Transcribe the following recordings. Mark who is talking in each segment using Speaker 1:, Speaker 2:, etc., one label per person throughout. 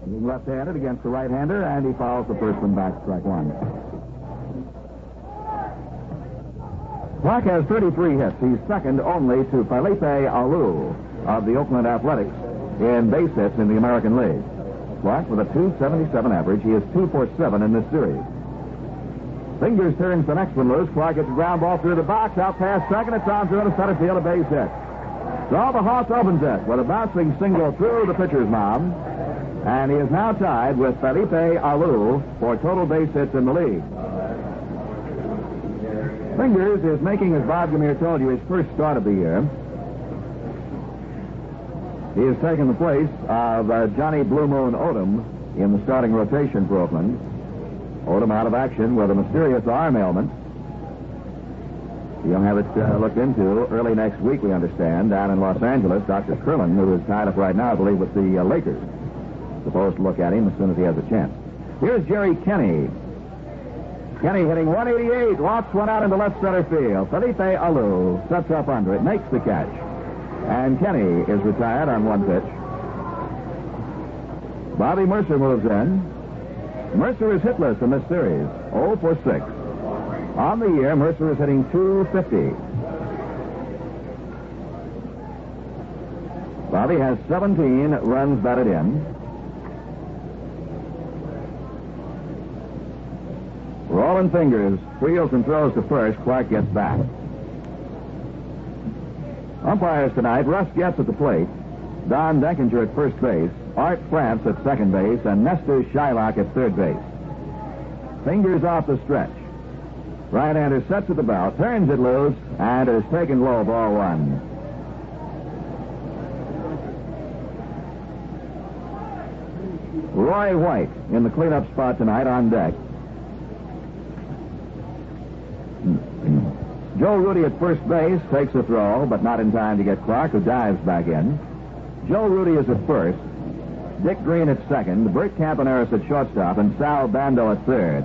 Speaker 1: He's left-handed against the right-hander, and he fouls the first one back, strike one. Clark has 33 hits. He's second only to Felipe Alou of the Oakland Athletics in base hits in the American League. Clark with a .277 average. He is 2 for 7 in this series. Fingers turns the next one loose. Clark gets a ground ball through the box, out past second. It's on through to center field, a base hit. So the Hawk opens it with a bouncing single through the pitcher's mound. And he is now tied with Felipe Alou for total base hits in the league. Fingers is making, as Bob Gamere told you, his first start of the year. He has taken the place of Johnny Blue Moon Odom in the starting rotation for Oakland. Odom out of action with a mysterious arm ailment. He'll have it looked into early next week, we understand, down in Los Angeles. Dr. Krillin, who is tied up right now, I believe, with the Lakers, supposed to look at him as soon as he has a chance. Here's Jerry Kenny. Kenny hitting 188, lofts one out into left center field. Felipe Alou sets up under it, makes the catch. And Kenny is retired on one pitch. Bobby Mercer moves in. Mercer is hitless in this series, 0 for 6. On the year, Mercer is hitting .250. Bobby has 17 runs batted in. Rolling Fingers wheels and throws to first. Clark gets back. Umpires tonight: Russ Getz at the plate, Don Denkinger at first base, Art France at second base, and Nestor Shylock at third base. Fingers off the stretch. Right-hander sets at the bow, turns it loose, and is taken low, ball one. Roy White in the cleanup spot tonight on deck. Joe Rudy at first base takes a throw, but not in time to get Clark, who dives back in. Joe Rudy is at first. Dick Green at second. Bert Campaneris at shortstop, and Sal Bando at third.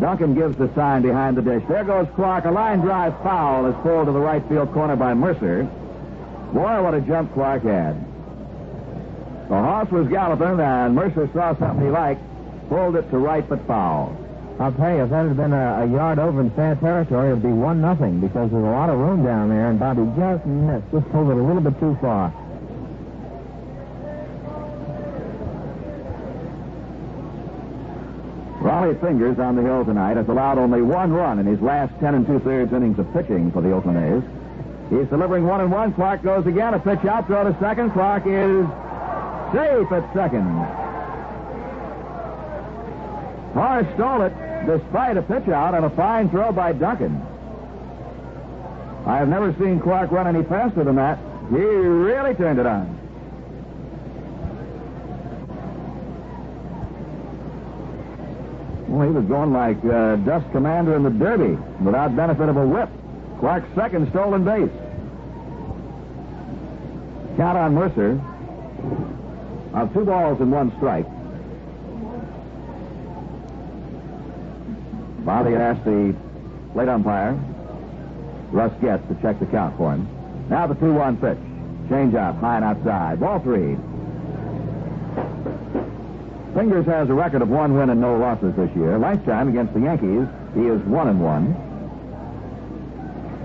Speaker 1: Duncan gives the sign behind the dish. There goes Clark. A line drive foul is pulled to the right field corner by Mercer. Boy, what a jump Clark had. The horse was galloping, and Mercer saw something he liked, pulled it to right but foul.
Speaker 2: I'll tell you, if that had been a yard over in fair territory, it would be 1-0 because there's a lot of room down there, and Bobby just missed. Just pulled it a little bit too far.
Speaker 1: Raleigh Fingers on the hill tonight has allowed only 1 run in his last 10 2/3 innings of pitching for the Oakland A's. He's delivering 1-1. Clark goes again. A pitch out, throw to second. Clark is safe at second. Horace stole it despite a pitch out and a fine throw by Duncan. I have never seen Clark run any faster than that. He really turned it on. Well, he was going like Dust Commander in the Derby without benefit of a whip. Clark's second stolen base. Count on Mercer of 2 balls and 1 strike. Bobby had asked the plate umpire, Russ Getz, to check the count for him. Now the 2-1 pitch. Change up, high and outside. Ball 3. Fingers has a record of 1 win and no losses this year. Lifetime against the Yankees, he is 1-1.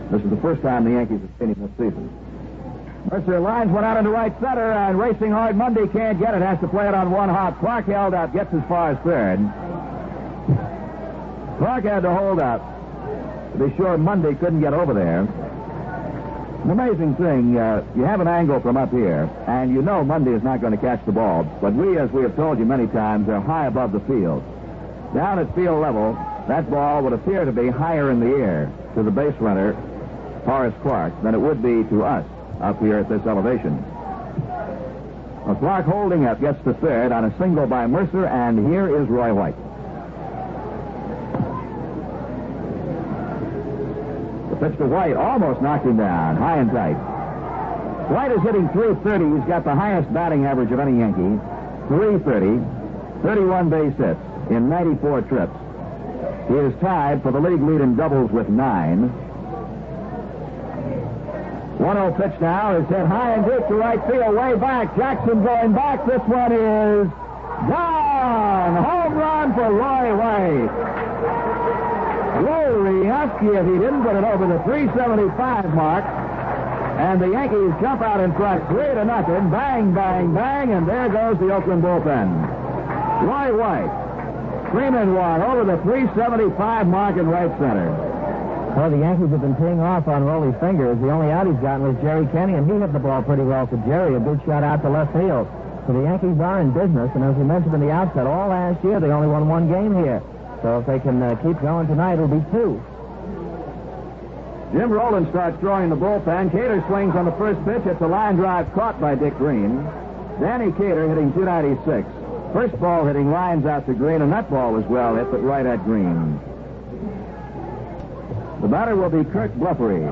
Speaker 1: This is the first time the Yankees have seen him this season. Mercer lines one out into right center, and racing hard. Mundy can't get it, has to play it on 1 hop. Clark held up, gets as far as third. Clark had to hold up to be sure Mundy couldn't get over there. An amazing thing, you have an angle from up here, and you know Mundy is not going to catch the ball, but we, as we have told you many times, are high above the field. Down at field level, that ball would appear to be higher in the air to the base runner, Horace Clark, than it would be to us up here at this elevation. Well, Clark holding up gets to third on a single by Mercer, and here is Roy White. Pitch to White, almost knocked him down, high and tight. White is hitting .330. He's got the highest batting average of any Yankee, .330, 31 base hits in 94 trips. He is tied for the league lead in doubles with 9. 1-0 pitch now is hit high and deep to right field, way back. Jackson going back. This one is Gone! Home run for Roy White. Wojciechowski, if he didn't put it over the 375 mark. And the Yankees jump out in front 3-0. Bang, bang, bang, and there goes the Oakland bullpen. Roy White, 3-1 over the 375 mark in right center.
Speaker 2: Well, the Yankees have been teeing off on Rolly's fingers. The only out he's gotten was Jerry Kenny, and he hit the ball pretty well for Jerry. A good shot out to left field. So the Yankees are in business, and as we mentioned in the outset, all last year they only won one game here. So if they can keep going tonight, it'll be 2.
Speaker 1: Jim Rowland starts throwing the bullpen. Cater swings on the first pitch. It's a line drive caught by Dick Green. Danny Cater hitting .296. First ball hitting lines out to Green, and that ball was well hit, but right at Green. The batter will be Kirk Bluffery.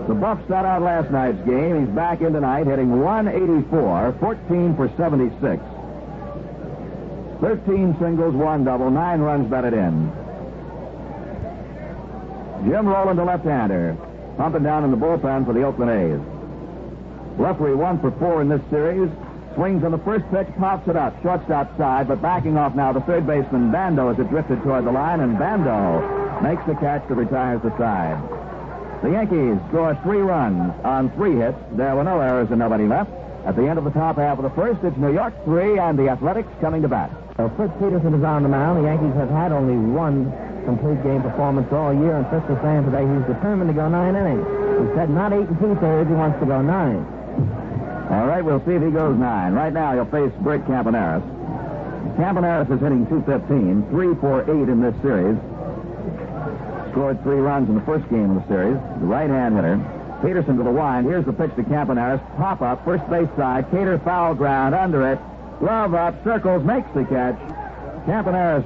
Speaker 1: The Buff sat out last night's game. He's back in tonight, hitting .184, 14 for 76. 13 singles, 1 double, 9 runs batted in. Jim Rowland, the left-hander, pumping down in the bullpen for the Oakland A's. Bluffery 1 for 4 in this series. Swings on the first pitch, pops it up, shortstop side, but backing off now the third baseman Bando as it drifted toward the line, and Bando makes the catch that retires the side. The Yankees scored 3 runs on 3 hits. There were no errors and nobody left. At the end of the top half of the first, it's New York 3 and the Athletics coming to bat.
Speaker 2: So Fritz Peterson is on the mound. The Yankees have had only 1 complete game performance all year, and Fritz was saying today he's determined to go 9 innings. He said not 8 2/3, he wants to go 9.
Speaker 1: All right, we'll see if he goes 9. Right now, he'll face Bert Campaneris. Campaneris is hitting .215, 3 for 8 in this series. Scored 3 runs in the first game of the series. The right-hand hitter. Peterson to the wind. Here's the pitch to Campaneris. Pop up, first base side. Cater foul ground under it. Glove up, circles, makes the catch. Campaneris,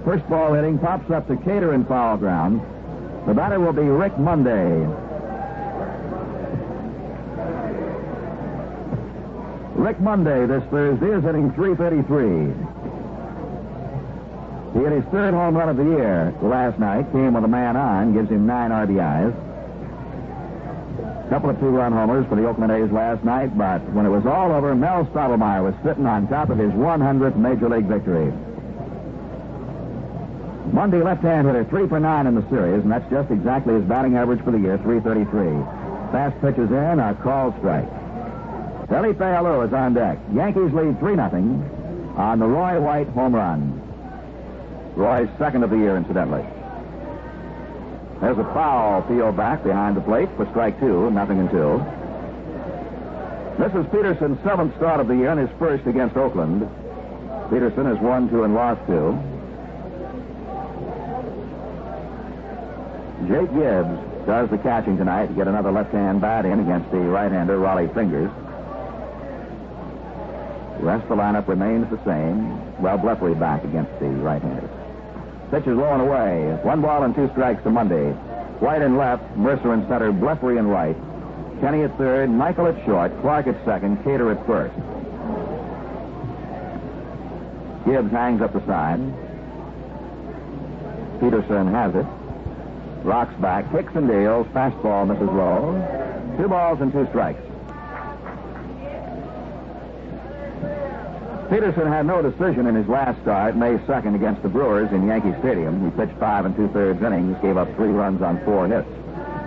Speaker 1: first ball hitting, pops up to Cater in foul ground. The batter will be Rick Monday. Rick Monday this Thursday is hitting .333. He hit his 3rd home run of the year last night. Came with a man on, gives him 9 RBIs. A couple of 2-run homers for the Oakland A's last night, but when it was all over, Mel Stottlemyre was sitting on top of his 100th Major League victory. Monday, left-hand hitter, 3 for 9 in the series, and that's just exactly his batting average for the year, .333. Fast pitches in, a called strike. Felipe Alou is on deck. Yankees lead 3-0 on the Roy White home run. Roy's 2nd of the year, incidentally. There's a foul peeled back behind the plate for strike 2, 0-2. This is Peterson's 7th start of the year and his first against Oakland. Peterson has won 2 and lost 2. Jake Gibbs does the catching tonight to get another left-hand bat in against the right-hander, Raleigh Fingers. The rest of the lineup remains the same. Well, Bluffery back against the right-handers. Pitch is low and away. 1 ball and 2 strikes to Monday. White in left, Mercer in center, Bluffery in right. Kenny at 3rd, Michael at short, Clark at 2nd, Cater at 1st. Gibbs hangs up the side. Peterson has it. Rocks back, kicks and deals, fastball misses low. 2 balls and 2 strikes. Peterson had no decision in his last start, May 2nd, against the Brewers in Yankee Stadium. He pitched 5 2/3 innings, gave up 3 runs on 4 hits.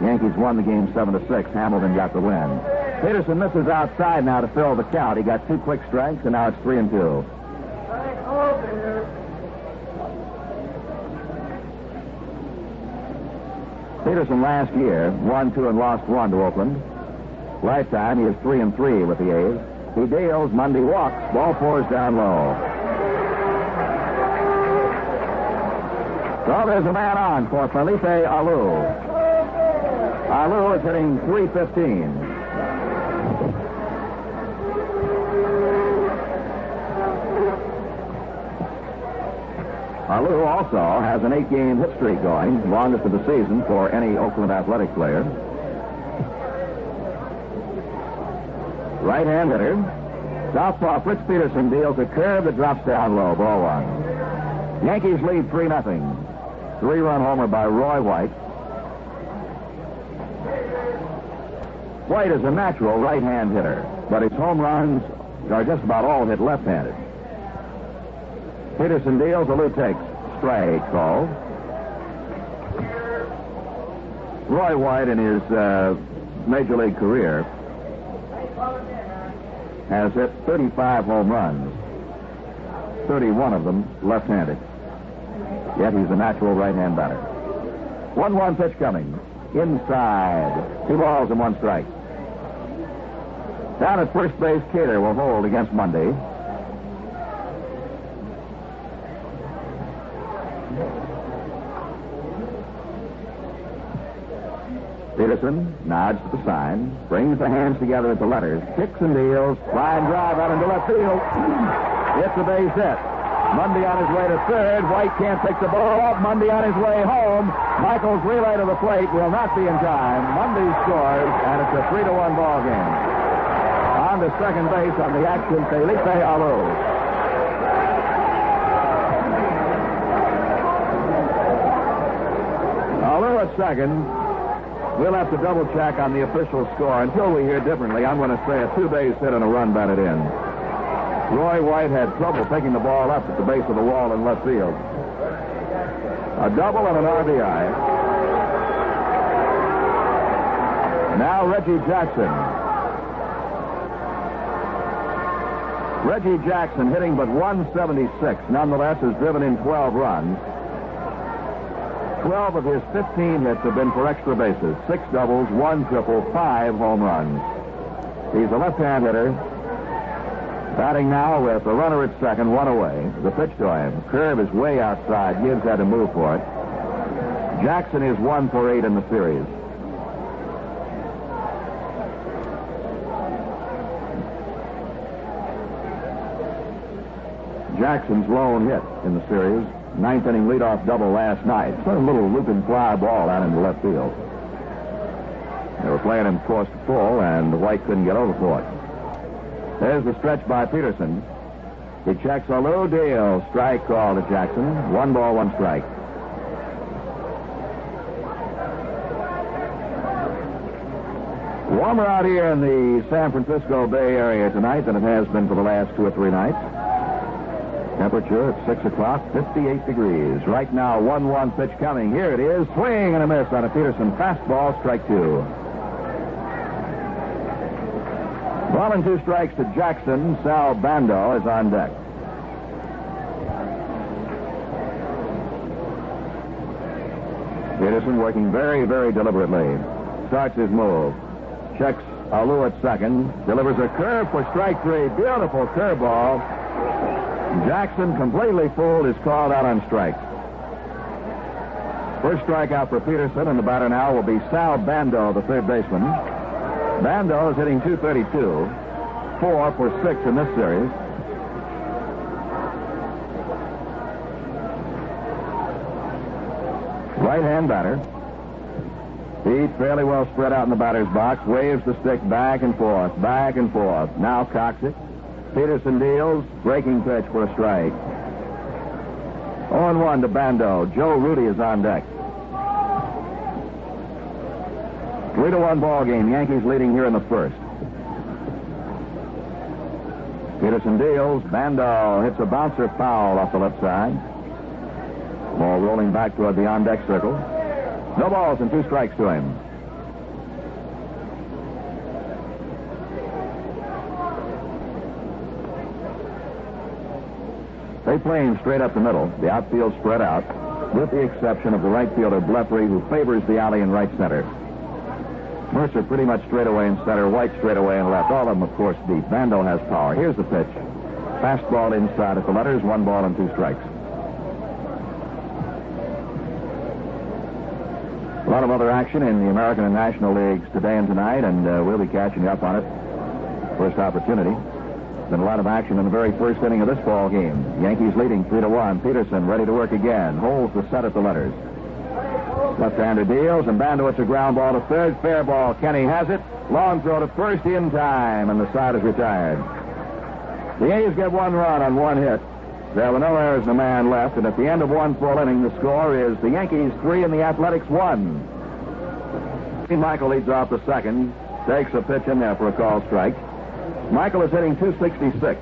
Speaker 1: Yankees won the game 7-6. Hamilton got the win. Peterson misses outside now to fill the count. He got 2 quick strikes, and now it's 3-2. Peterson last year won 2 and lost 1 to Oakland. Lifetime, he is 3-3 with the A's. He deals, Monday walks, ball 4 is down low. So there's a man on for Felipe Alou. Alou is hitting .315. Alou also has an 8-game hit streak going, longest of the season for any Oakland Athletic player. Right-hand hitter. Southpaw Fritz Peterson deals a curve that drops down low, ball 1. Yankees lead 3-0. 3-run homer by Roy White. White is a natural right-hand hitter, but his home runs are just about all hit left-handed. Peterson deals, Alou takes. Strike called. Roy White in his Major League career has hit 35 home runs, 31 of them left-handed. Yet he's a natural right-hand batter. 1-1 pitch coming. Inside. 2 balls and 1 strike. Down at first base, Cater will hold against Monday. Peterson nods to the sign, brings the hands together at the letters, kicks and deals, flying drive out into left field. It's a base hit. Monday on his way to third. White can't pick the ball up. Monday on his way home. Michael's relay to the plate will not be in time. Monday scores, and it's a 3-1 ball game. On to second base on the action, Felipe Alou. Alou at second. We'll have to double check on the official score. Until we hear differently, I'm going to say a 2-base hit and a run batted in. Roy White had trouble picking the ball up at the base of the wall in left field. A double and an RBI. Now Reggie Jackson. Reggie Jackson, hitting but 176, nonetheless has driven in 12 runs. 12 of his 15 hits have been for extra bases. 6 doubles, 1 triple, 5 home runs. He's a left-hand hitter. Batting now with a runner at second, 1 away. The pitch to him. Curve is way outside. Gibbs had to move for it. Jackson is 1 for 8 in the series. Jackson's lone hit in the series. 9th inning leadoff double last night. Sort of a little looping fly ball out into left field. They were playing him course to full, and White couldn't get over for it. There's the stretch by Peterson. He checks a low deal. Strike call to Jackson. 1 ball, 1 strike. Warmer out here in the San Francisco Bay Area tonight than it has been for the last 2 or 3 nights. Temperature at 6 o'clock, 58 degrees. Right now, 1-1 pitch coming. Here it is. Swing and a miss on a Peterson fastball. Strike 2. Ball and 2 strikes to Jackson. Sal Bando is on deck. Peterson working very, very deliberately. Starts his move. Checks Alou at second. Delivers a curve for strike 3. Beautiful curveball. Jackson, completely fooled, is called out on strike. First strikeout for Peterson, and the batter now will be Sal Bando, the third baseman. Bando is hitting .232, 4 for 6 in this series. Right-hand batter. Feet fairly well spread out in the batter's box. Waves the stick back and forth, back and forth. Now cocks it. Peterson deals. Breaking pitch for a strike. 0-1 to Bando. Joe Rudy is on deck. 3-1 ball game. Yankees leading here in the first. Peterson deals. Bando hits a bouncer foul off the left side. Ball rolling back toward the on-deck circle. No balls and 2 strikes to him. They play him straight up the middle. The outfield spread out, with the exception of the right fielder, Blefary, who favors the alley in right center. Mercer pretty much straight away in center. White straight away in left. All of them, of course, deep. Bando has power. Here's the pitch. Fastball inside at the letters. 1 ball and 2 strikes. A lot of other action in the American and National Leagues today and tonight, and we'll be catching up on it. First opportunity. Been a lot of action in the very first inning of this ball game. Yankees leading 3-1. Peterson ready to work again. Holds the set at the letters. Left-hander deals, and Bando hits a ground ball to third. Fair ball. Kenny has it. Long throw to first in time, and the side is retired. The A's get 1 run on 1 hit. There were no errors and a man left, and at the end of 1 full inning, the score is the Yankees 3 and the Athletics 1. Michael leads off the second. Takes a pitch in there for a call strike. Michael is hitting .266.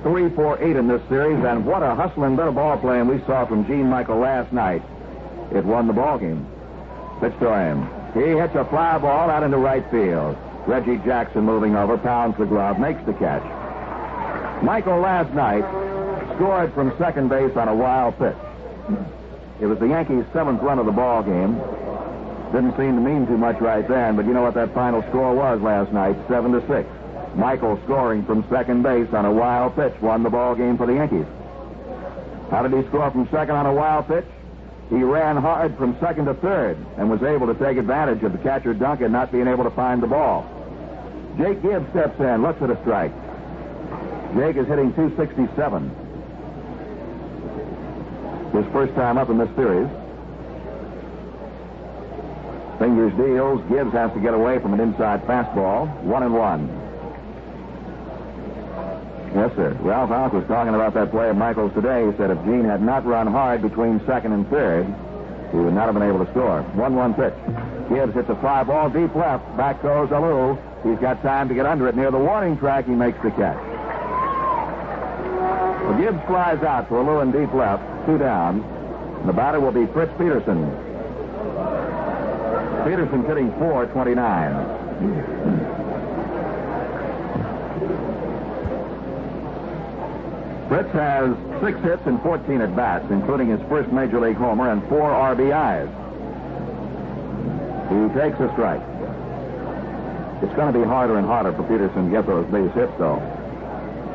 Speaker 1: 3 for 8 in this series, and what a hustling bit of ball playing we saw from Gene Michael last night. It won the ball game. Pitch to him. He hits a fly ball out into right field. Reggie Jackson moving over, pounds the glove, makes the catch. Michael last night scored from second base on a wild pitch. It was the Yankees' 7th run of the ball game. Didn't seem to mean too much right then, but you know what that final score was last night, 7-6. Michael scoring from second base on a wild pitch won the ball game for the Yankees. How did he score from second on a wild pitch? He ran hard from second to third and was able to take advantage of the catcher Duncan not being able to find the ball. Jake Gibbs steps in, looks at a strike. Jake is hitting .267. His first time up in this series. Fingers deals. Gibbs has to get away from an inside fastball. 1-1. Yes, sir. Ralph Alk was talking about that play of Michael's today. He said if Gene had not run hard between second and third, he would not have been able to score. 1-1 pitch. Gibbs hits a fly ball deep left. Back goes Alou. He's got time to get under it. Near the warning track, he makes the catch. Well, Gibbs flies out to Alou in deep left. 2 down. And the batter will be Fritz Peterson. Peterson's hitting .429. Fritz has 6 hits and 14 at-bats, including his first Major League homer and 4 RBIs. He takes a strike. It's going to be harder and harder for Peterson to get those base hits, though.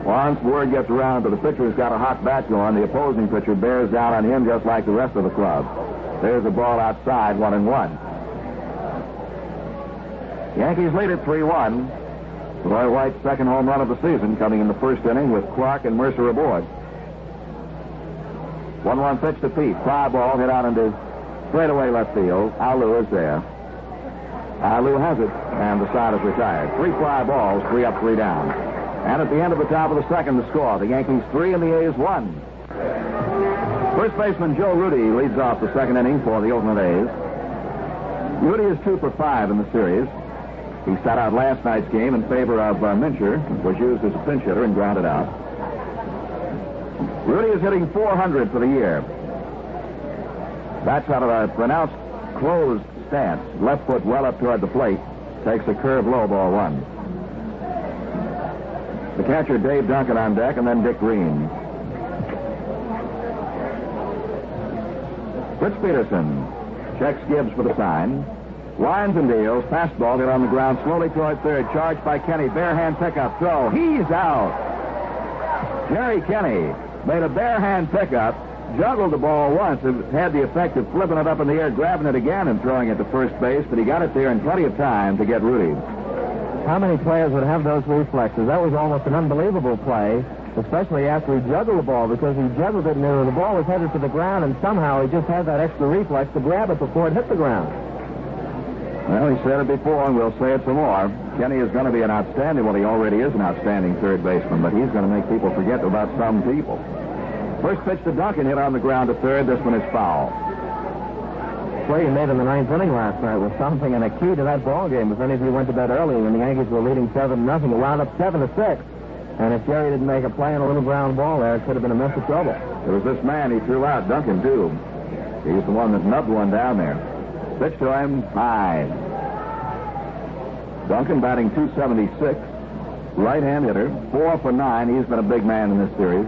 Speaker 1: Once word gets around that the pitcher's got a hot bat going, the opposing pitcher bears down on him just like the rest of the club. There's a ball outside, 1-1. Yankees lead it 3-1. Roy White's second home run of the season coming in the first inning with Clark and Mercer aboard. 1-1 pitch to Pete. Fly ball hit out into straightaway left field. Alou is there. Alou has it, and the side is retired. 3 fly balls, 3 up, 3 down. And at the end of the top of the second, the score. The Yankees 3 and the A's 1. First baseman Joe Rudy leads off the second inning for the Oakland A's. Rudy is 2 for 5 in the series. He sat out last night's game in favor of Mincher, was used as a pinch hitter and grounded out. Rudy is hitting .400 for the year. Bats out of a pronounced closed stance. Left foot well up toward the plate. Takes a curve low, ball 1. The catcher, Dave Duncan, on deck, and then Dick Green. Fritz Peterson checks Gibbs for the sign. Winds and deals. Fastball hit on the ground slowly toward third. Charged by Kenny. Bare hand pickup. Throw. He's out. Jerry Kenny made a bare hand pickup. Juggled the ball once. It had the effect of flipping it up in the air, grabbing it again, and throwing it to first base. But he got it there in plenty of time to get Rudy.
Speaker 2: How many players would have those reflexes? That was almost an unbelievable play, especially after he juggled the ball, because he juggled it and the ball was headed to the ground, and somehow he just had that extra reflex to grab it before it hit the ground.
Speaker 1: Well, he said it before, and we'll say it some more. Kenny is going to be an outstanding, well, he already is an outstanding third baseman, but he's going to make people forget about some people. First pitch to Duncan, hit on the ground to third. This one is foul.
Speaker 2: The play he made in the 9th inning last night was something, and a key to that ball game. If any of you went to bed early when the Yankees were leading 7-0, it wound up 7-6. And if Jerry didn't make a play on a little ground ball there, it could have been a mess of trouble.
Speaker 1: There was this man he threw out, Duncan, too. He's the one that nubbed one down there. Pitch to him, high. Duncan batting .276. Right-hand hitter, 4 for 9. He's been a big man in this series.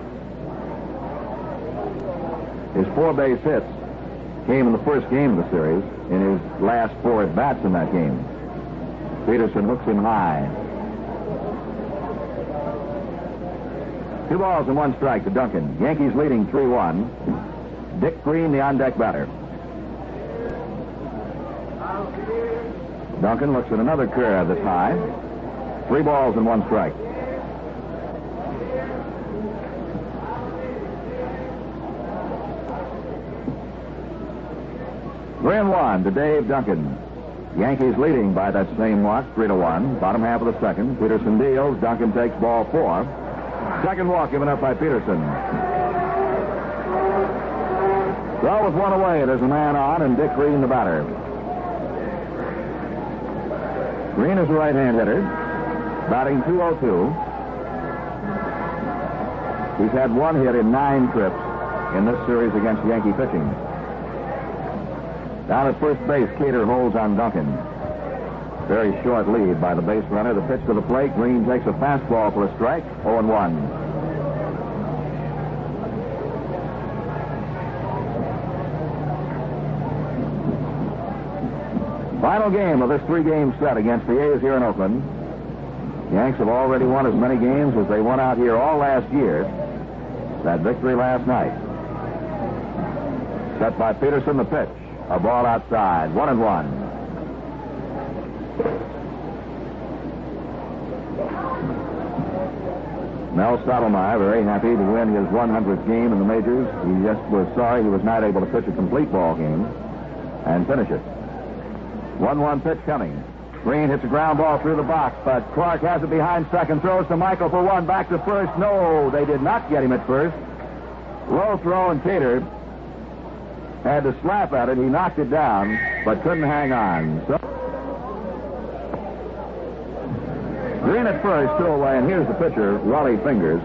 Speaker 1: His 4 base hits came in the first game of the series, in his last 4 at-bats in that game. Peterson hooks him high. 2 balls and 1 strike to Duncan. Yankees leading 3-1. Dick Green, the on-deck batter. Duncan looks at another curve that's high. 3 balls and 1 strike. Three and 1 to Dave Duncan. Yankees leading by that same mark, 3-1. Bottom half of the second. Peterson deals. Duncan takes ball 4. Second walk given up by Peterson. Well, with 1 away, there's a man on, and Dick Green, the batter. Green is a right-hand hitter, batting .202. He's had one hit in 9 trips in this series against Yankee pitching. Down at first base, Cater holds on Duncan. Very short lead by the base runner. The pitch to the plate. Green takes a fastball for a strike. 0-1. Final game of this 3-game set against the A's here in Oakland. The Yanks have already won as many games as they won out here all last year. That victory last night. Set by Peterson, the pitch. A ball outside. 1-1. Mel Stottlemyre very happy to win his 100th game in the majors. He just was sorry he was not able to pitch a complete ball game and finish it. 1-1 pitch coming. Green hits a ground ball through the box, but Clark has it behind second. Throws to Michael for one. Back to first. No, they did not get him at first. Low throw, and Cater had to slap at it. He knocked it down, but couldn't hang on. So Green at first, 2 away, and here's the pitcher, Wally Fingers.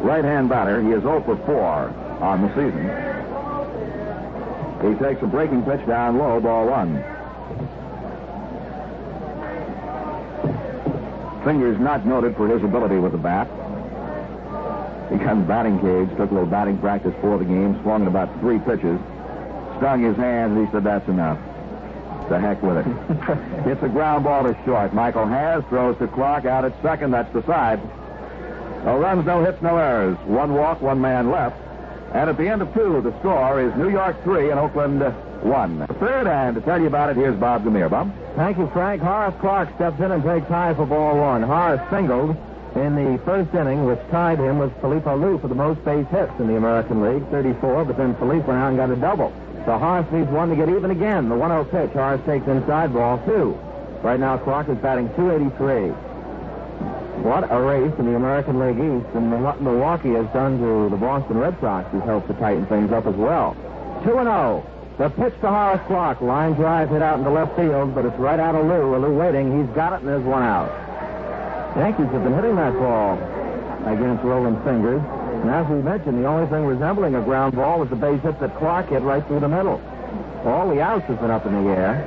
Speaker 1: Right-hand batter. He is 0 for 4 on the season. He takes a breaking pitch down low, ball 1. Fingers not noted for his ability with the bat. He got in the batting cage, took a little batting practice for the game, swung at about 3 pitches, stung his hand, and he said, that's enough. To heck with it. Hits a ground ball to short. Michael Has throws to Clark out at second. That's the side. No runs, no hits, no errors. 1 walk, 1 man left. And at the end of 2, the score is New York 3 and Oakland 1. Third, and to tell you about it, here's Bob Gamere. Bob?
Speaker 2: Thank you, Frank. Horace Clark steps in and takes high for ball 1. Horace singled in the first inning, which tied him with Philippe Alou for the most base hits in the American League, 34, but then Philippe went out and got a double. So Horace needs 1 to get even again. The 1-0 pitch, Horace takes inside, ball 2. Right now, Clark is batting .283. What a race in the American League East, and what Milwaukee has done to the Boston Red Sox has helped to tighten things up as well. 2-0. The pitch to Horace Clark. Line drive hit out into left field, but it's right out of Lou. Lou waiting. He's got it, and there's 1 out. Yankees have been hitting that ball against Roland Fingers. And as we mentioned, the only thing resembling a ground ball was the base hit that Clark hit right through the middle. All the outs have been up in the air,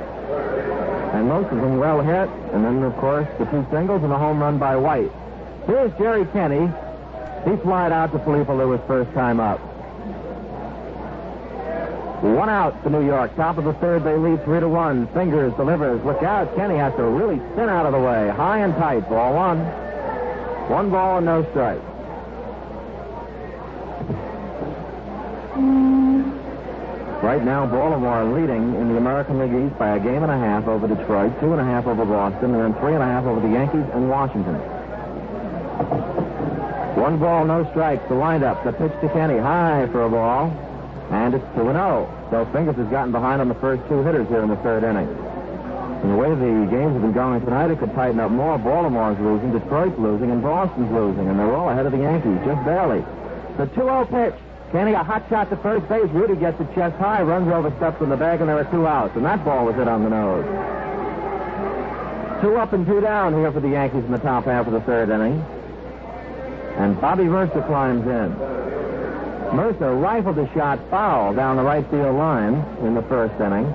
Speaker 2: and most of them well hit. And then, of course, the 2 singles and a home run by White. Here's Jerry Kenney. He flied out to Philippe Alou his first time up. 1 out to New York. Top of the 3rd, they lead 3-1. Fingers delivers. Look out. Kenny has to really spin out of the way. High and tight. Ball 1. 1 ball and no strike. Right now, Baltimore leading in the American League East by 1.5 games over Detroit, 2.5 over Boston, and then 3.5 over the Yankees and Washington. 1 ball, no strikes. The windup, the pitch to Kenny, high for a ball, and it's 2-0. So Fingers has gotten behind on the first 2 hitters here in the 3rd inning. And the way the games have been going tonight, it could tighten up more. Baltimore's losing, Detroit's losing, and Boston's losing, and they're all ahead of the Yankees, just barely. The 2-0 pitch. Kenny, a hot shot to first base. Rudy gets it chest high, runs over, steps in the bag, and there are 2 outs. And that ball was hit on the nose. 2 up and 2 down here for the Yankees in the top half of the 3rd inning. And Bobby Mercer climbs in. Mercer rifled a shot foul down the right field line in the 1st inning.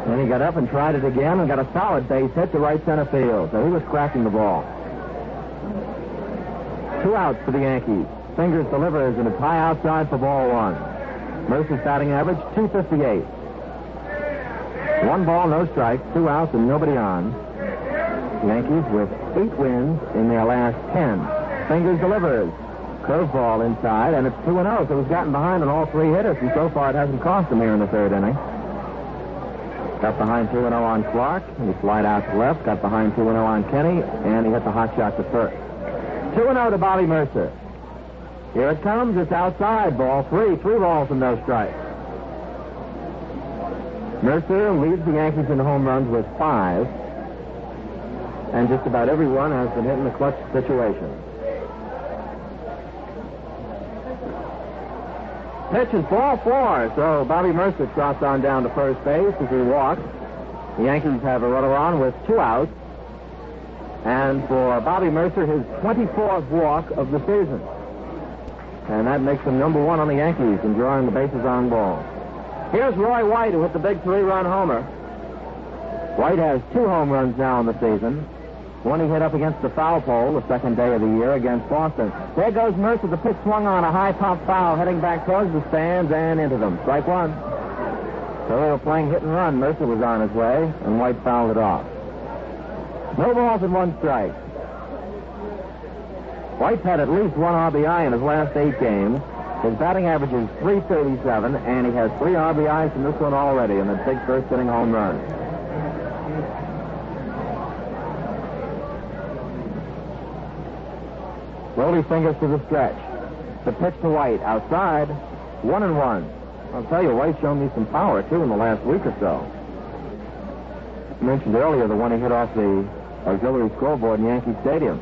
Speaker 2: Then he got up and tried it again and got a solid base hit to right center field. So he was cracking the ball. 2 outs for the Yankees. Fingers delivers, and it's high outside for ball 1. Mercer's batting average, .258. 1 ball, no strikes, 2 outs, and nobody on. Yankees with 8 wins in their last 10. Fingers delivers. Curveball inside, and it's 2-0, so he's gotten behind on all 3 hitters, and so far it hasn't cost him here in the 3rd inning. Got behind 2-0 on Clark, and he flied out to left. Got behind 2-0 on Kenny, and he hit the hot shot to first. 2-0 to Bobby Mercer. Here it comes. It's outside. Ball 3. 3 balls and no strikes. Mercer leads the Yankees in home runs with 5. And just about everyone has been hit in the clutch situation. Pitch is ball 4. So Bobby Mercer trots on down to first base as he walks. The Yankees have a runner on with 2 outs. And for Bobby Mercer, his 24th walk of the season. and that makes him number one on the Yankees in drawing the bases on balls. Here's Roy White, who hit the big 3-run homer. White has 2 home runs now in the season. One he hit up against the foul pole the second day of the year against Boston. There goes Mercer. The pitch swung on, a high pop foul, heading back towards the stands and into them. Strike one. So they were playing hit and run. Mercer was on his way, and White fouled it off. No balls and 1 strike. White's had at least 1 RBI in his last 8 games. His batting average is .337, and he has 3 RBIs in this one already in the big first-inning home run. Slowly fingers to the stretch. The pitch to White. Outside. 1-1. I'll tell you, White's shown me some power, too, in the last week or so. I mentioned earlier the one he hit off the auxiliary scoreboard in Yankee Stadium.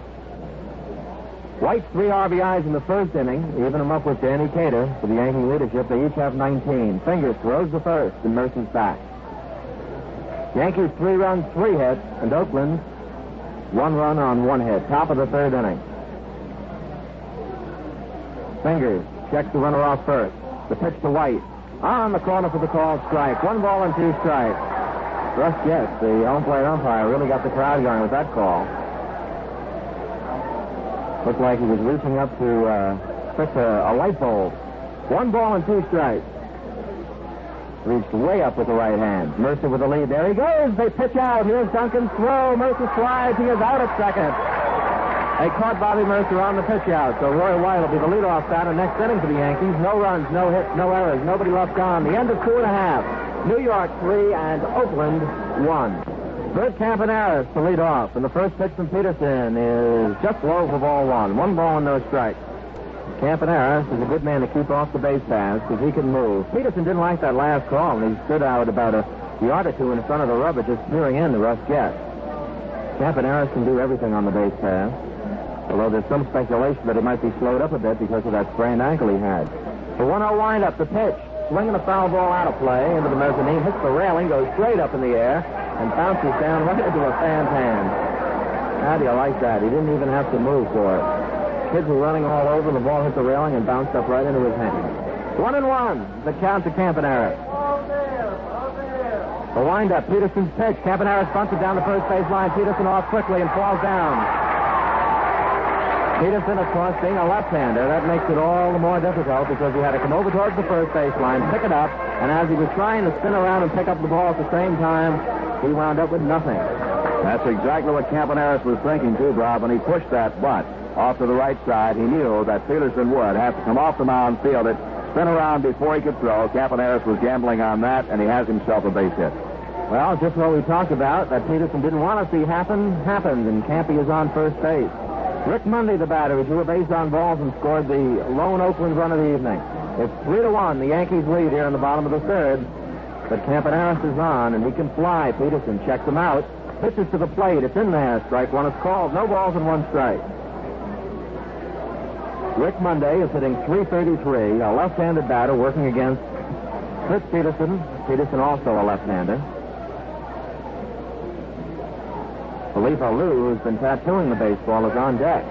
Speaker 2: White's 3 RBIs in the first inning, even him up with Danny Cater for the Yankee leadership. They each have 19. Fingers throws the first, and Mercer's back. Yankees 3 runs, 3 hits, and Oakland 1 run on 1 hit. Top of the 3rd inning. Fingers checks the runner off first. The pitch to White. On the corner for the called strike. 1 ball and 2 strikes. Russ Getz, the home plate umpire, really got the crowd going with that call. Looked like he was reaching up to fix a light bulb. 1 ball and 2 strikes. Reached way up with the right hand. Mercer with the lead. There he goes. They pitch out. Here's Duncan's throw. Mercer slides. He is out at second. They caught Bobby Mercer on the pitch out, so Roy White will be the leadoff batter next inning for the Yankees. No runs, no hits, no errors, nobody left on. The end of 2.5. New York 3 and Oakland 1. Bert Campaneris to lead off, and the first pitch from Peterson is just low for ball 1. 1 ball and no strikes. Campaneris is a good man to keep off the base paths because he can move. Peterson didn't like that last call, and he stood out about a yard or 2 in front of the rubber, just peering in to Russ Getz. Campaneris can do everything on the base path. Although there's some speculation that he might be slowed up a bit because of that sprained ankle he had. The 1-0 windup, the pitch. Swinging a foul ball out of play into the mezzanine, hits the railing, goes straight up in the air, and bounces down right into a fan's hand. How do you like that? He didn't even have to move for it. Kids were running all over, the ball hit the railing and bounced up right into his hand. 1-1, the count to Campaneris. The windup, Peterson's pitch. Campaneris bunts it down the first base line. Peterson off quickly and falls down. Peterson, of course, being a left-hander, that makes it all the more difficult because he had to come over towards the first baseline, pick it up, and as he was trying to spin around and pick up the ball at the same time, he wound up with nothing.
Speaker 1: That's exactly what Campaneris was thinking, too, Bob. When he pushed that butt off to the right side, he knew that Peterson would have to come off the mound, field it, spin around before he could throw. Campaneris was gambling on that, and he has himself a base hit.
Speaker 2: Well, just what we talked about, that Peterson didn't want to see happened, and Campy is on first base. Rick Mundy, the batter, who drew a base on balls and scored the lone Oakland run of the evening. It's 3-1. The Yankees lead here in the bottom of the 3rd. But Campaneris is on, and he can fly. Peterson checks him out. Pitches to the plate. It's in there. Strike 1 is called. No balls and 1 strike. Rick Mundy is hitting .333, a left-handed batter working against Fritz Peterson. Peterson also a left-hander. Philippe Alou, who's been tattooing the baseball, is on deck.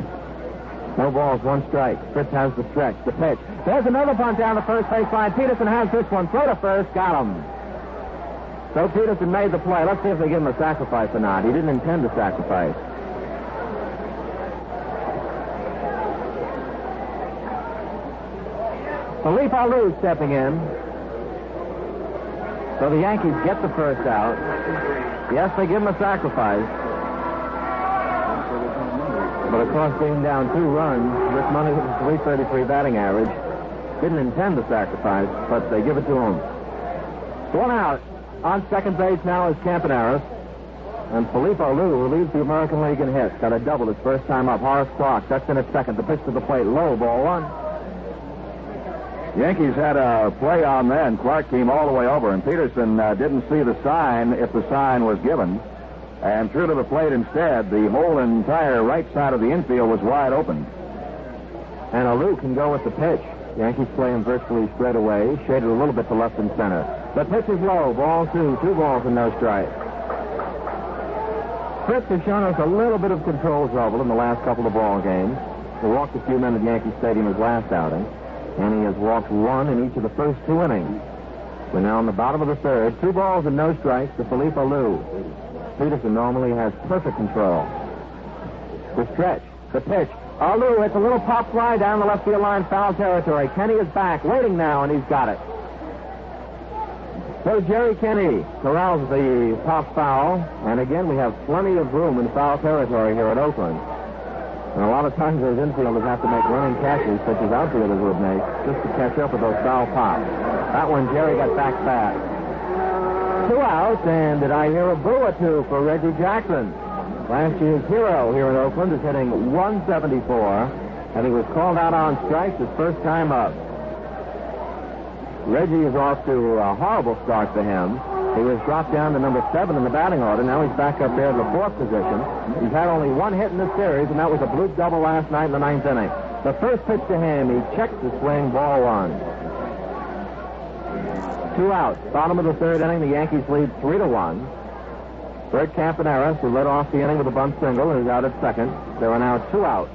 Speaker 2: No balls, 1 strike. Fritz has the stretch, the pitch. There's another bunt down the first baseline. Peterson has this one. Throw to first. Got him. So Peterson made the play. Let's see if they give him a sacrifice or not. He didn't intend to sacrifice. Philippe Alou stepping in. So the Yankees get the first out. Yes, they give him a sacrifice. But of course, being down 2 runs, Rick Mundy with a .333 batting average, didn't intend to sacrifice, but they give it to him. 1 out. On second base now is Campaneris. And Philippe Alou, who leads the American League in hits, got a double his first time up. Horace Clark, that's in at second. The pitch to the plate, low, ball 1.
Speaker 1: Yankees had a play on then. Clark came all the way over, and Peterson didn't see the sign if the sign was given. And threw to the plate instead. The whole entire right side of the infield was wide open.
Speaker 2: And Alou can go with the pitch. Yankees play him virtually straight away, shaded a little bit to left and center. The pitch is low, ball 2, 2 balls and no strikes. Fritz has shown us a little bit of control trouble in the last couple of ball games. He walked a few men at Yankee Stadium his last outing. Kenny has walked one in each of the first 2 innings. We're now in the bottom of the third. 2 balls and no strikes to Felipe Alou. Peterson normally has perfect control. The stretch, the pitch. Alou, it's a little pop fly down the left field line, foul territory. Kenny is back, waiting now, and he's got it. So Jerry Kenny corrals the pop foul, and again we have plenty of room in foul territory here at Oakland. And a lot of times those infielders have to make running catches, such as outfielders would make, just to catch up with those foul pops. That one, Jerry got back fast. 2 outs, and did I hear a boo or two for Reggie Jackson? Last year's hero here in Oakland is hitting 174, and he was called out on strikes his first time up. Reggie is off to a horrible start for him. He was dropped down to number 7 in the batting order. Now he's back up there in the 4th position. He's had only 1 hit in the series, and that was a bloop double last night in the 9th inning. The first pitch to him, he checks the swing, ball 1. 2 outs. Bottom of the 3rd inning, the Yankees lead 3-1. Bert Campaneris, who led off the inning with a bunt single, is out at second. There are now 2 outs.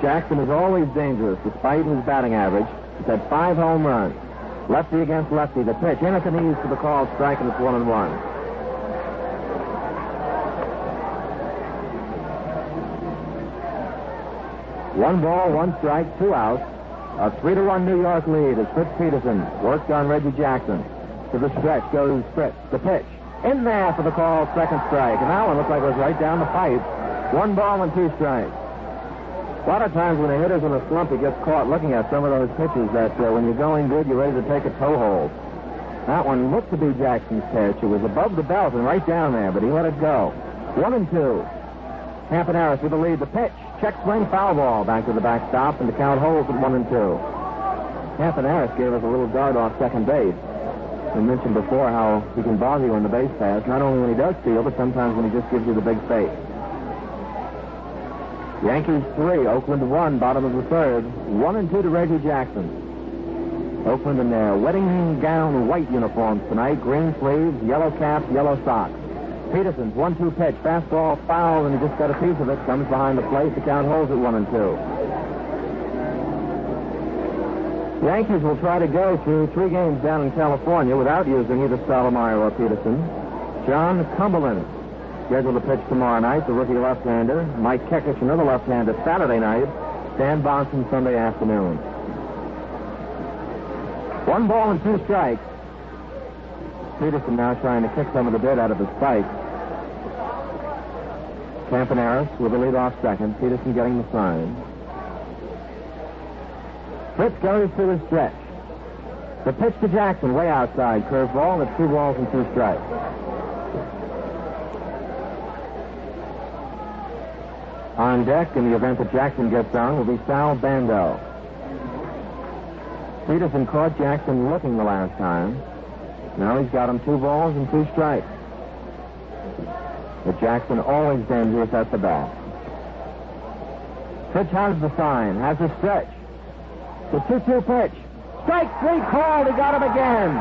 Speaker 2: Jackson is always dangerous, despite his batting average. He's had 5 home runs. Lefty against lefty. The pitch in at the knees for the called strike, and it's 1-1. 1 ball, 1 strike, 2 outs. A 3-1 New York lead as Fritz Peterson worked on Reggie Jackson. To the stretch goes Fritz. The pitch in there for the called second strike, and that one looked like it was right down the pipe. 1 ball and 2 strikes. A lot of times when a hitter's in a slump, he gets caught looking at some of those pitches that when you're going good, you're ready to take a toe hold. That one looked to be Jackson's pitch. It was above the belt and right down there, but he let it go. 1-2. Campaneris with the lead. The pitch. Check swing, foul ball. Back to the backstop, and the count holds at 1-2. Campaneris gave us a little guard off second base. We mentioned before how he can bother you on the base pass, not only when he does steal, but sometimes when he just gives you the big face. Yankees 3, Oakland 1, bottom of the 3rd. 1-2 to Reggie Jackson. Oakland in their wedding gown white uniforms tonight. Green sleeves, yellow caps, yellow socks. Peterson's 1-2 pitch. Fastball foul, and he just got a piece of it. Comes behind the plate. The count holds at 1-2. The Yankees will try to go through 3 games down in California without using either Stottlemyre or Peterson. John Cumberland scheduled to pitch tomorrow night, the rookie left-hander. Mike Kekich, another left-hander, Saturday night. Stan Bonson, Sunday afternoon. 1 ball and 2 strikes. Peterson now trying to kick some of the dirt out of his spike. Campaneris with the lead off second. Peterson getting the sign. Fritz goes to his stretch. The pitch to Jackson, way outside. Curveball, and it's 2 balls and 2 strikes. On deck, in the event that Jackson gets on, will be Sal Bando. Peterson caught Jackson looking the last time. Now he's got him 2 balls and 2 strikes. But Jackson always dangerous at the bat. Pitch has the sign, has a stretch. The 2-2 pitch. Strike 3 called. He got him again.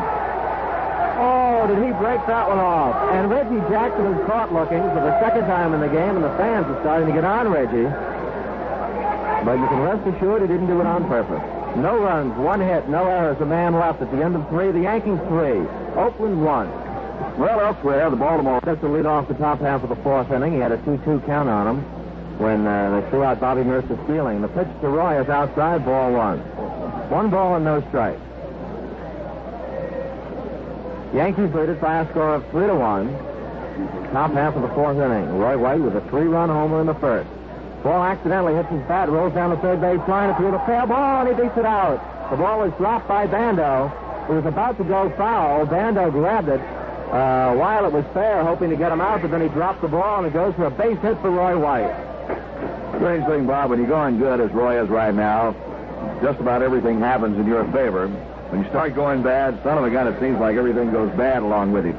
Speaker 2: Oh, did he break that one off? And Reggie Jackson is caught looking for the 2nd time in the game, and the fans are starting to get on Reggie. But you can rest assured he didn't do it on purpose. No runs, 1 hit, no errors, a man left at the end of 3. The Yankees 3, Oakland 1.
Speaker 1: Well, elsewhere, the Baltimore
Speaker 2: That's the lead off the top half of the 4th inning. He had a 2-2 count on him when they threw out Bobby Mercer stealing. The pitch to Roy is outside, ball 1. 1 ball and no strikes. Yankees lead it by a score of 3-1. Top half of the 4th inning. Roy White with a 3-run homer in the 1st. Ball accidentally hits his bat, rolls down the third base line. It's with a fair ball, and he beats it out. The ball was dropped by Bando. It was about to go foul. Bando grabbed it while it was fair, hoping to get him out, but then he dropped the ball, and it goes for a base hit for Roy White.
Speaker 1: Strange thing, Bob, when you're going good as Roy is right now, just about everything happens in your favor. When you start going bad, son of a gun, it seems like everything goes bad along with him.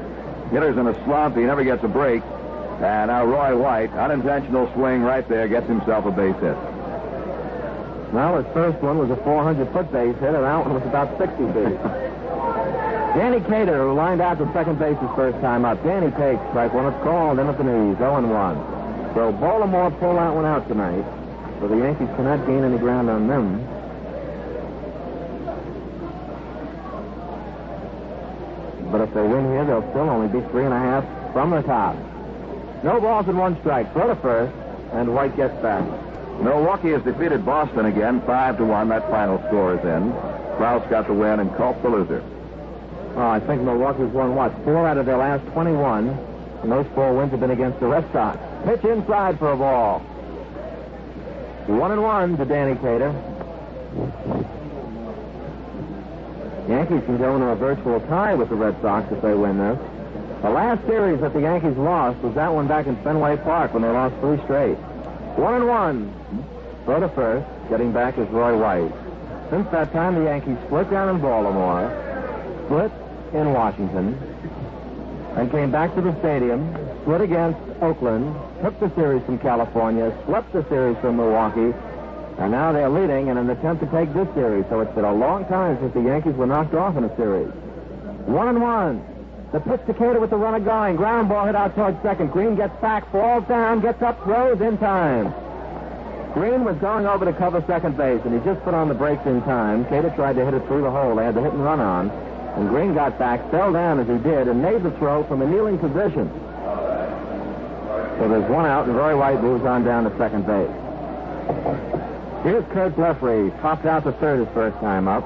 Speaker 1: Hitter's in a slump. He never gets a break. And now Roy White, unintentional swing right there, gets himself a base hit.
Speaker 2: Well, his first one was a 400-foot base hit, and that one was about 60 feet. Danny Cater, who lined out to second base his first time up. Danny takes strike 1. It's called in at the knees, 0-1. So Baltimore pull that one out tonight. So the Yankees cannot gain any ground on them. but if they win here, they'll still only be 3.5 from the top. No balls and 1 strike. Throw to first, and White gets back.
Speaker 1: Milwaukee has defeated Boston again, 5-1. That final score is in. Krause got the win, and Culp the loser.
Speaker 2: Oh, I think Milwaukee's won, 4 out of their last 21, and those 4 wins have been against the Red Sox. Pitch inside for a ball. 1-1 to Danny Cater. Yankees can go into a virtual tie with the Red Sox if they win this. The last series that the Yankees lost was that one back in Fenway Park when they lost 3 straight. 1-1. Throw to first. Getting back is Roy White. Since that time, the Yankees split down in Baltimore, split in Washington, and came back to the stadium, split against Oakland, took the series from California, swept the series from Milwaukee, and now they're leading in an attempt to take this series. So it's been a long time since the Yankees were knocked off in a series. 1-1. The pitch to Cater with the runner going. Ground ball hit out towards second. Green gets back, falls down, gets up, throws in time. Green was going over to cover second base, and he just put on the brakes in time. Cater tried to hit it through the hole. They had the hit and run on. And Green got back, fell down as he did, and made the throw from a kneeling position. So there's 1 out, and Roy White moves on down to second base. Here's Kurt Blefary. Popped out to third his first time up.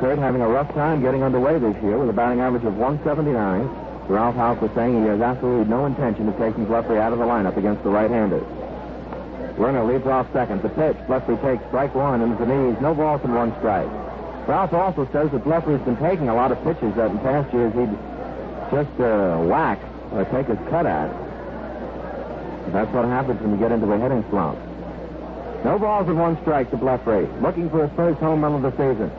Speaker 2: Kurt having a rough time getting underway this year with a batting average of 179. Ralph Houck was saying he has absolutely no intention of taking Blefary out of the lineup against the right-handers. Werner leads off second. The pitch. Blefary takes strike 1 into the knees. No balls and 1 strike. Ralph also says that Blefary's been taking a lot of pitches that in past years he'd just whack or take his cut at. That's what happens when you get into a hitting slump. No balls and 1 strike to Blefary. Looking for his first home run of the season.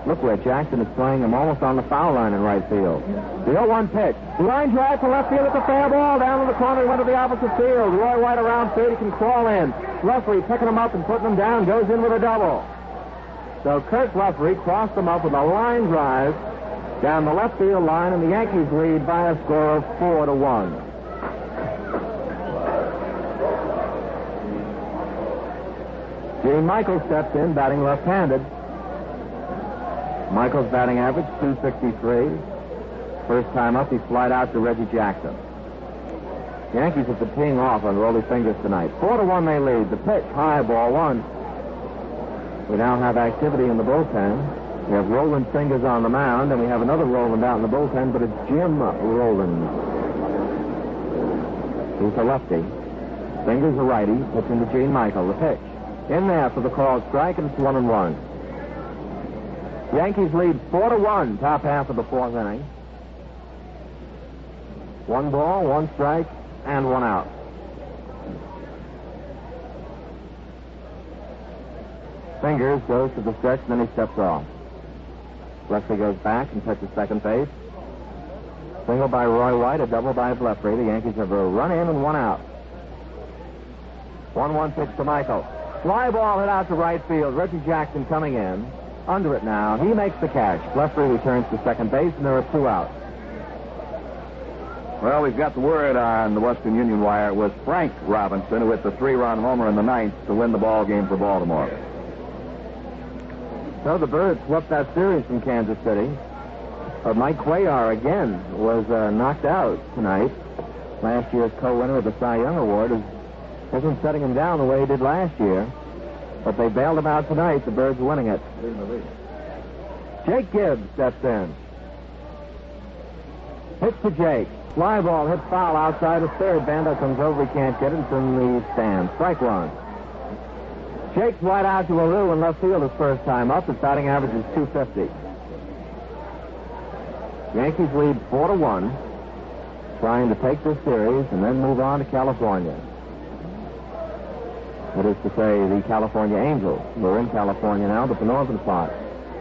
Speaker 2: Look where Jackson is playing him almost on the foul line in right field. The 0-1 pitch. Line drive to left field. It's a fair ball. Down in the corner. He went to the opposite field. Roy White around third. He can crawl in. Blefary picking him up and putting him down. Goes in with a double. So Kurt Blefary crossed him up with a line drive down the left field line, and the Yankees lead by a score of 4-1. Gene Michael steps in, batting left-handed. Michael's batting average, 263. First time up, he flied out to Reggie Jackson. Yankees have been teeing off on Rolly Fingers tonight. 4-1 they lead. The pitch, high, ball 1. We now have activity in the bullpen. We have Roland Fingers on the mound, and we have another Roland out in the bullpen, but it's Jim Roland. He's a lefty. Fingers a righty, pitching to Gene Michael. The pitch. In there for the called strike, and it's 1-1. Yankees lead 4-1, top half of the 4th inning. 1 ball, 1 strike, and 1 out. Fingers goes to the stretch, and then he steps off. Blefary goes back and touches second base. Single by Roy White, a double by Blefary. The Yankees have a run in and 1 out. 1-1 pitch to Michael. Fly ball hit out to right field. Reggie Jackson coming in. Under it now. He makes the catch. Blefary returns to second base, and there are 2 outs.
Speaker 1: Well, we've got the word on the Western Union wire. It was Frank Robinson who hit the 3-run homer in the 9th to win the ball game for Baltimore.
Speaker 2: So the Birds swept that series from Kansas City. Mike Cuellar again was knocked out tonight. Last year's co-winner of the Cy Young Award isn't setting him down the way he did last year. But they bailed him out tonight. The Birds winning it. Jake Gibbs steps in. Hits to Jake. Fly ball hit foul outside of third. Bando comes over. He can't get it. It's in the stand. Strike 1. Jake's right out to Aru in left field his first time up. His batting average is 250. Yankees lead 4-1. Trying to take this series and then move on to California. That is to say, the California Angels. We're in California now, but the northern part.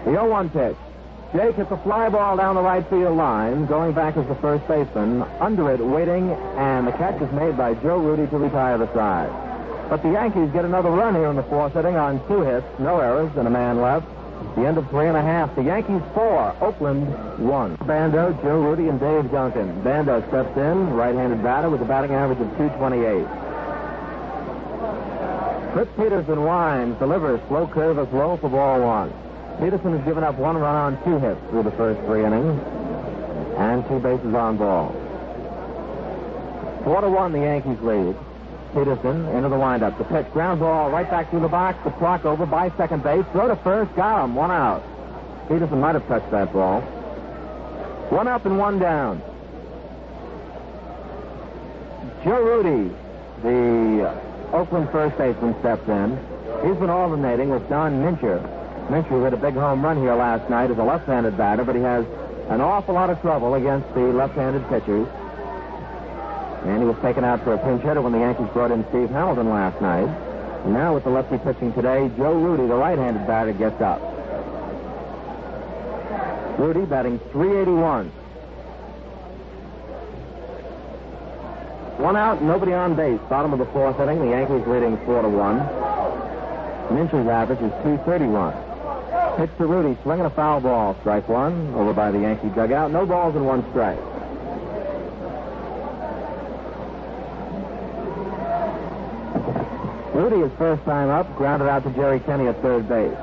Speaker 2: The 0-1 pitch. Jake hits a fly ball down the right field line. Going back as the first baseman. Under it, waiting, and the catch is made by Joe Rudy to retire the side. But the Yankees get another run here in the 4th inning on 2 hits, no errors, and a man left. The end of 3.5. The Yankees 4, Oakland 1. Bando, Joe Rudy, and Dave Duncan. Bando steps in, right-handed batter with a batting average of 228. Fritz Peterson winds, delivers, slow curve is low for ball 1. Peterson has given up 1 run on 2 hits through the first 3 innings and 2 bases on balls. 4-1, the Yankees lead. Peterson into the windup. The pitch, ground ball right back through the box. The clock over by second base. Throw to first. Got him. 1 out. Peterson might have touched that ball. 1 up and 1 down. Joe Rudy, the Oakland first baseman, steps in. He's been alternating with Don Mincher. Mincher hit a big home run here last night as a left-handed batter, but he has an awful lot of trouble against the left-handed pitchers. And he was taken out for a pinch hitter when the Yankees brought in Steve Hamilton last night. And now with the lefty pitching today, Joe Rudy, the right-handed batter, gets up. Rudy batting .381. 1 out, nobody on base. Bottom of the 4th inning, the Yankees leading 4-1. Mincher's average is .231. Pitch to Rudy, swinging a foul ball. Strike 1, over by the Yankee dugout. No balls and 1 strike. Rudy, his first time up, grounded out to Jerry Kenny at third base.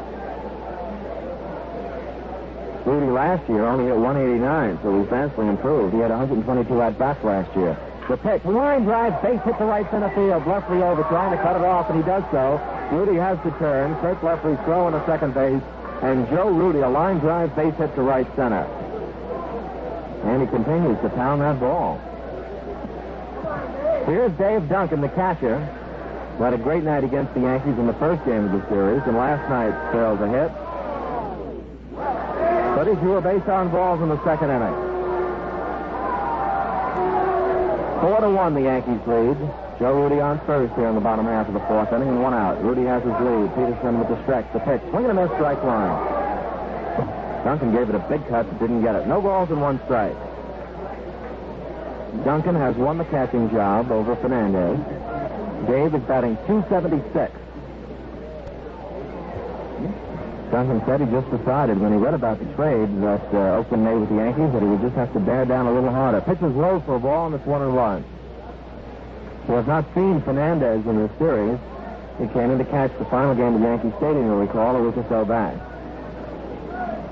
Speaker 2: Rudy last year only hit .189, so he's vastly improved. He had 122 at-bats last year. The pitch, line drive, base hit to right center field. Lefty over, trying to cut it off, and he does so. Rudy has the turn. Kurt Lefty's throwing to second base, and Joe Rudy, a line drive, base hit to right center. And he continues to pound that ball. Here's Dave Duncan, the catcher, who had a great night against the Yankees in the first game of the series, and last night failed a hit. But he drew a base on balls in the second inning. 4-1, the Yankees lead. Joe Rudy on first here in the bottom half of the 4th inning, and 1 out. Rudy has his lead. Peterson with the stretch. The pitch. Swing and a miss, strike 1. Duncan gave it a big cut, but didn't get it. No balls and 1 strike. Duncan has won the catching job over Fernandez. Dave is batting .276. Duncan said he just decided when he read about the trade that Oakland made with the Yankees that he would just have to bear down a little harder. Pitches low for a ball, and it's 1-1. He has not seen Fernandez in this series. He came in to catch the final game at Yankee Stadium, you'll recall, a week or so back.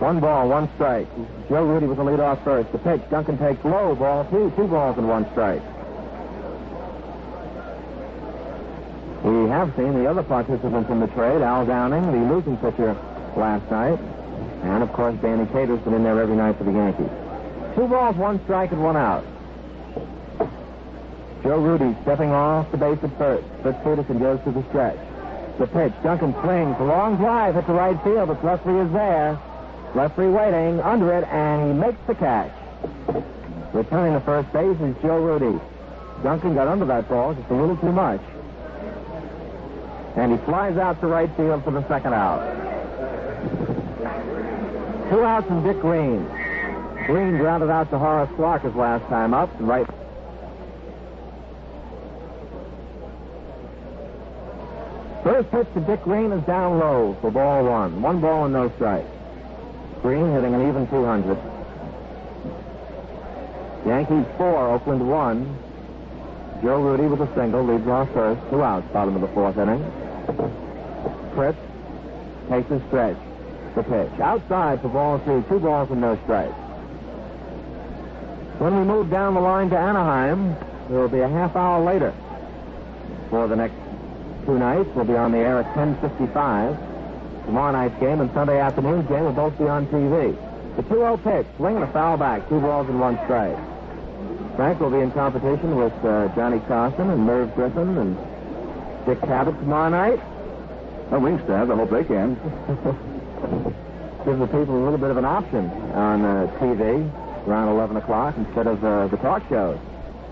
Speaker 2: 1 ball, 1 strike. Joe Rudy with the lead off first. The pitch, Duncan takes low, ball 2, 2 balls and 1 strike. We have seen the other participants in the trade, Al Downing, the losing pitcher last night, and of course Danny Cater's been in there every night for the Yankees. 2 balls, 1 strike, and 1 out. Joe Rudy stepping off the base at first. Fritz Peterson goes to the stretch. The pitch, Duncan swings, a long drive hit to right field, but Lefty is there. Lefty waiting under it, and he makes the catch. Returning to first base is Joe Rudy. Duncan got under that ball just a little too much. And he flies out to right field for the second out. 2 outs from Dick Green. Green grounded out to Horace Clark his last time up. Right. First pitch to Dick Green is down low for ball 1. 1 ball and no strike. Green hitting an even .200. Yankees 4, Oakland 1. Joe Rudy with a single leads off first. 2 outs, bottom of the 4th inning. Fritz takes his stretch. The pitch. Outside for ball 2. 2 balls and no strikes. When we move down the line to Anaheim, it will be a half hour later. For the next 2 nights, we'll be on the air at 10:55. Tomorrow night's game and Sunday afternoon's game will both be on TV. The 2-0 pitch. Swing and a foul back. 2 balls and 1 strike. Frank will be in competition with Johnny Carson and Merv Griffin and Dick Cabot tomorrow night.
Speaker 1: Well, Wingstad, I hope they can.
Speaker 2: Gives the people a little bit of an option on TV around 11 o'clock instead of the talk shows.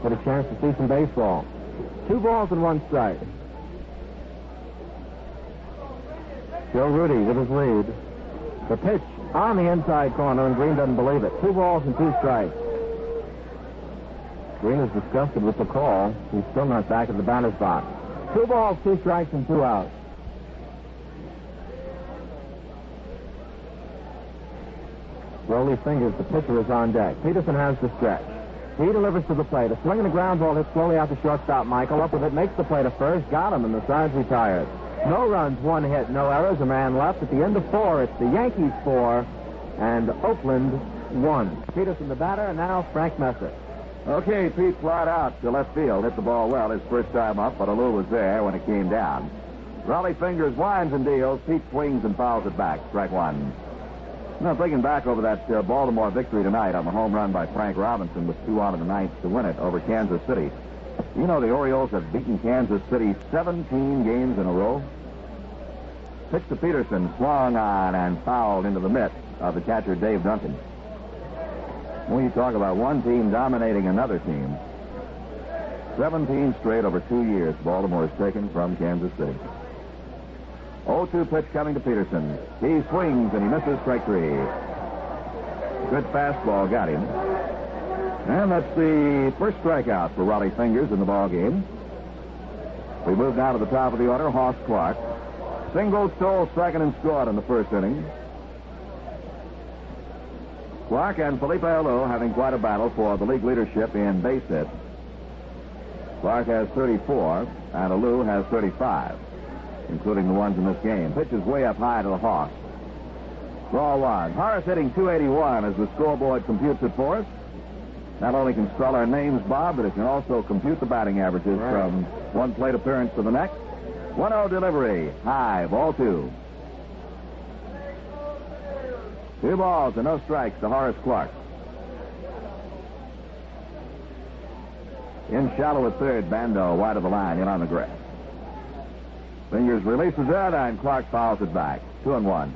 Speaker 2: Get a chance to see some baseball. 2 balls and 1 strike. Joe Rudy with his lead. The pitch on the inside corner, and Green doesn't believe it. 2 balls and 2 strikes. Green is disgusted with the call. He's still not back at the batter's box. 2 balls, 2 strikes, and 2 outs. Rolly fingers, the pitcher is on deck. Peterson has the stretch. He delivers to the plate. A swing and a ground ball hits slowly out to shortstop Michael. Up with it, makes the play to first. Got him, and the side's retired. No runs, 1 hit, no errors, a man left. At the end of 4, it's the Yankees 4 and Oakland 1. Peterson the batter, and now Frank Messer.
Speaker 1: Okay, Pete flied out to left field, hit the ball well his first time up, but Alou was there when it came down. Raleigh fingers, winds, and deals. Pete swings and fouls it back. Strike 1. Now, thinking back over that Baltimore victory tonight on the home run by Frank Robinson with 2 on in the ninth to win it over Kansas City. You know the Orioles have beaten Kansas City 17 games in a row. Pitch to Peterson, swung on and fouled into the mitt of the catcher Dave Duncan. When you talk about one team dominating another team, 17 straight over 2 years, Baltimore has taken from Kansas City. 0-2 pitch coming to Peterson. He swings and he misses. Strike 3. Good fastball got him. And that's the first strikeout for Raleigh Fingers in the ball game. We move now to the top of the order. Hoss Clark. Single, stole second, and scored in the first inning. Clark and Felipe Alou having quite a battle for the league leadership in base hits. Clark has 34, and Alou has 35, including the ones in this game. Pitch is way up high to the Hoss. Ball 1. Horace hitting 281 as the scoreboard computes it for us. Not only can spell our names, Bob, but it can also compute the batting averages from one plate appearance to the next. 1-0 delivery. High. Ball 2. 2 balls and no strikes to Horace Clark. In shallow at third, Bando wide of the line, in on the grass. Fingers releases it, and Clark fouls it back. 2-1.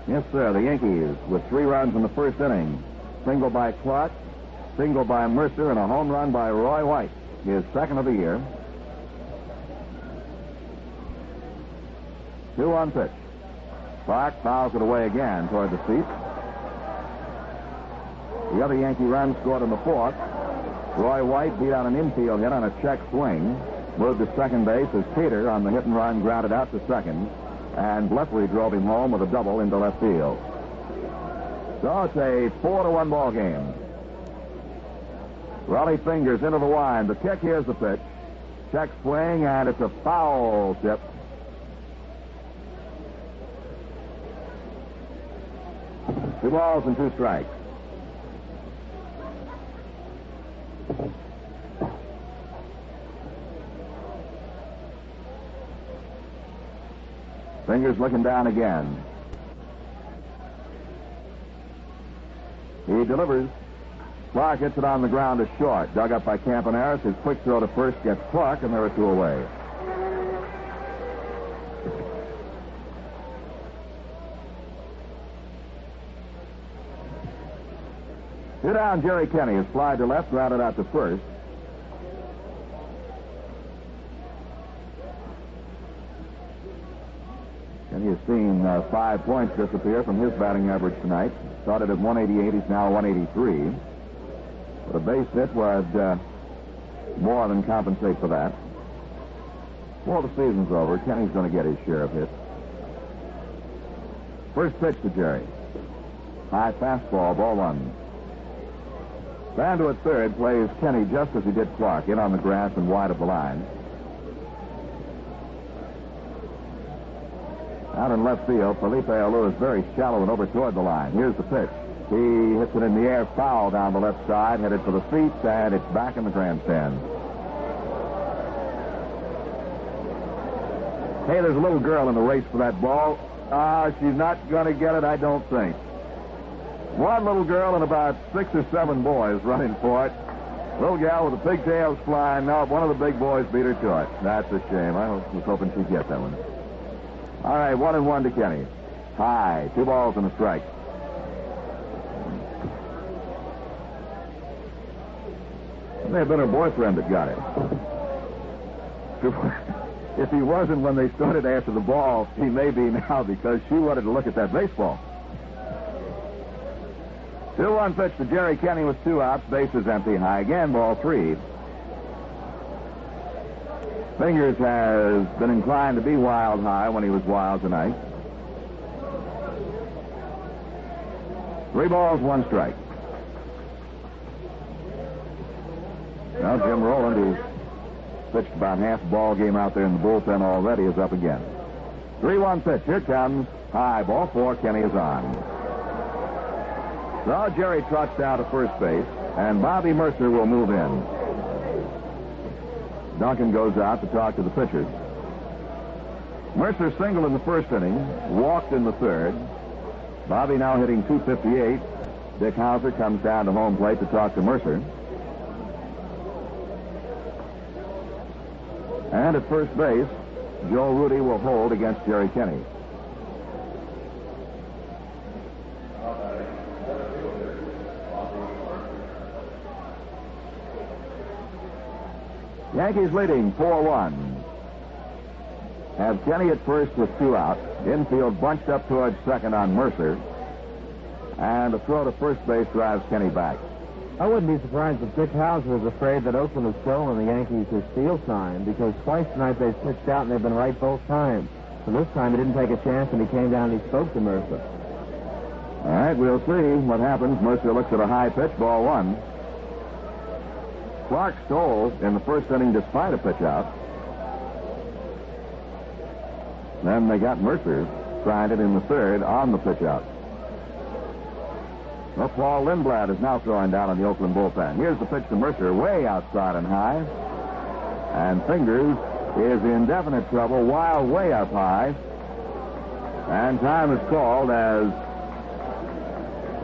Speaker 1: Yes, sir, the Yankees with 3 runs in the first inning. Single by Clark, single by Mercer, and a home run by Roy White, his second of the year. 2-1 pitch. Clark fouls it away again toward the seat. The other Yankee run scored in the 4th. Roy White beat out an infield hit on a check swing. Moved to second base as Peter on the hit and run grounded out to second. And Leffery drove him home with a double into left field. So it's a 4-1 ball game. Raleigh Fingers into the wind. The kick, here's the pitch. Check swing, and it's a foul tip. Two balls and 2 strikes. Fingers looking down again. He delivers. Clark hits it on the ground to short. Dug up by Campaneris. His quick throw to first gets Clark, and there are 2 away. Two down, Jerry Kenny is fly to left, grounded out to first. Kenny has seen 5 points disappear from his batting average tonight. Started at 188, he's now 183. But a base hit would more than compensate for that. Before the season's over, Kenny's going to get his share of hits. First pitch to Jerry. High fastball, ball 1. Bando at third plays Kenny just as he did Clark, in on the grass and wide of the line. Out in left field, Felipe Alou is very shallow and over toward the line. Here's the pitch. He hits it in the air, foul down the left side, headed for the seats, and it's back in the grandstand. Hey, there's a little girl in the race for that ball. She's not going to get it, I don't think. One little girl and about 6 or 7 boys running for it. Little gal with the pigtails flying. No, one of the big boys beat her to it. That's a shame. I was hoping she'd get that one. All right, 1-1 to Kenny. High, 2 balls and a strike. It may have been her boyfriend that got it. If he wasn't when they started after the ball, he may be now, because she wanted to look at that baseball. 2-1 pitch to Jerry Kenny with 2 outs. Bases empty. High again. Ball 3. Fingers has been inclined to be wild high when he was wild tonight. 3 balls, 1 strike. Now Jim Rowland, who's pitched about half the ball game out there in the bullpen already, is up again. 3-1 pitch. Here comes high ball 4. Kenny is on. So Jerry trots down to first base, and Bobby Mercer will move in. Duncan goes out to talk to the pitchers. Mercer singled in the first inning, walked in the third. Bobby now hitting .258. Dick Hauser comes down to home plate to talk to Mercer. And at first base, Joe Rudy will hold against Jerry Kenny. Yankees leading 4-1. Have Kenny at first with 2 out. Infield bunched up towards second on Mercer. And a throw to first base drives Kenny back.
Speaker 2: I wouldn't be surprised if Dick Hauser was afraid that Oakland was stolen the Yankees' steal sign, because twice tonight they've pitched out and they've been right both times. So this time he didn't take a chance and he came down and he spoke to Mercer.
Speaker 1: All right, we'll see what happens. Mercer looks at a high pitch, ball 1. Clark stole in the first inning despite a pitch out. Then they got Mercer stranded in the third on the pitch out. Well, Paul Lindblad is now throwing down on the Oakland bullpen. Here's the pitch to Mercer, way outside and high. And Fingers is in definite trouble, Wild way up high. And time is called as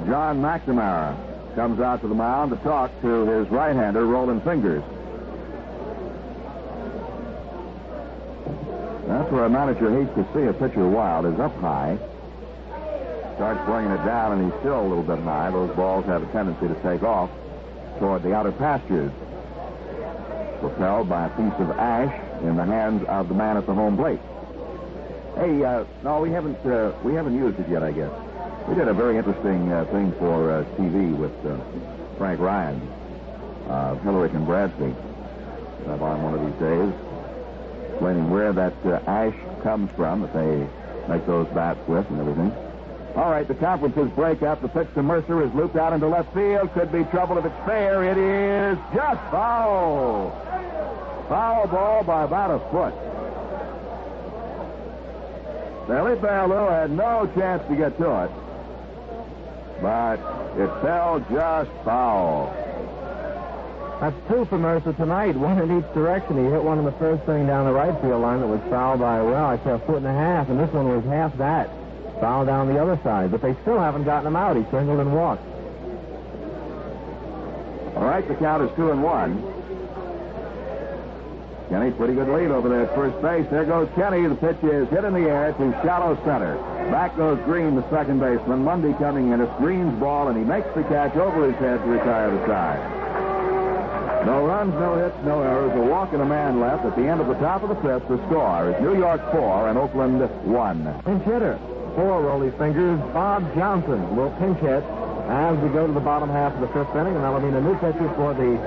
Speaker 1: John McNamara comes out to the mound to talk to his right-hander, Roland Fingers. That's where a manager hates to see a pitcher wild, is up high. Starts bringing it down, and he's still a little bit high. Those balls have a tendency to take off toward the outer pastures. Propelled by a piece of ash in the hands of the man at the home plate. Hey, no, we haven't used it yet, I guess. We did a very interesting thing for TV with Frank Ryan, Hillary and Bradstreet, on one of these days, explaining where that ash comes from that they make those bats with and everything. All right, the conferences break up. The pitch to Mercer is looped out into left field. Could be trouble if it's fair. It is just foul. Foul ball by about a foot. Felipe Alou had no chance to get to it, but it fell just foul.
Speaker 2: That's 2 for Mercer tonight, 1 in each direction. He hit one in the first inning down the right field line that was fouled by, well, I say 1.5 feet, and this one was half that. Foul down the other side, but they still haven't gotten him out. He singled and walked.
Speaker 1: All right, the count is 2-1. Kenny, pretty good lead over there at first base. There goes Kenny. The pitch is hit in the air to shallow center. Back goes Green, the second baseman. Mundy coming in. It's Green's ball, and he makes the catch over his head to retire the side. No runs, no hits, no errors. A walk and a man left. At the end of the top of the fifth, the score is New York 4 and Oakland 1.
Speaker 2: Pinch hitter for Rolly Fingers, Bob Johnson will pinch hit as we go to the bottom half of the fifth inning, and that'll mean a new pitcher for the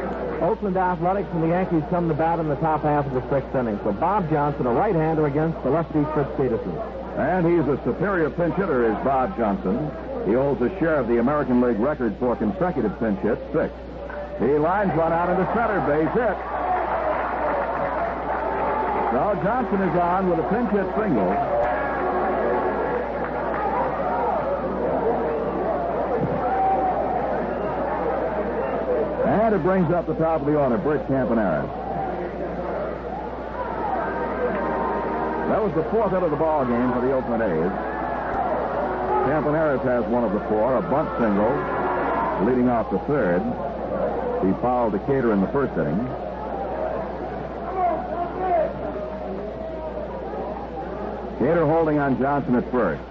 Speaker 2: Oakland Athletics, and the Yankees come to bat in the top half of the sixth inning. So Bob Johnson, a right-hander against the lefty Fritz Peterson.
Speaker 1: And he's a superior pinch hitter, is Bob Johnson. He holds a share of the American League record for consecutive pinch hits, 6. He lines one out into center, base hit. So Johnson is on with a pinch hit single. And it brings up the top of the order, Bert Campanera. That was the 4th hit of the ball game for the Oakland A's. Campanera has one of the 4, a bunt single, leading off the third. He fouled Decatur in the first inning. Decatur holding on Johnson at first.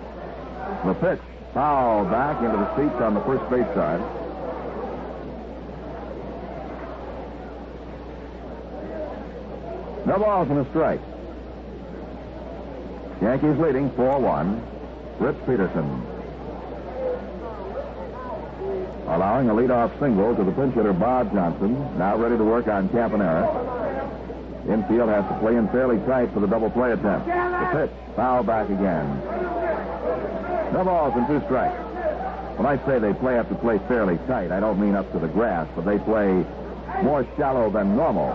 Speaker 1: The pitch fouled back into the seats on the first base side. No balls and a strike. Yankees leading 4-1. Fritz Peterson allowing a leadoff single to the pinch hitter Bob Johnson, now ready to work on Campanera. Infield has to play in fairly tight for the double play attempt. The pitch, foul back again. No balls and 2 strikes. When I say they have to play fairly tight, I don't mean up to the grass, but they play more shallow than normal.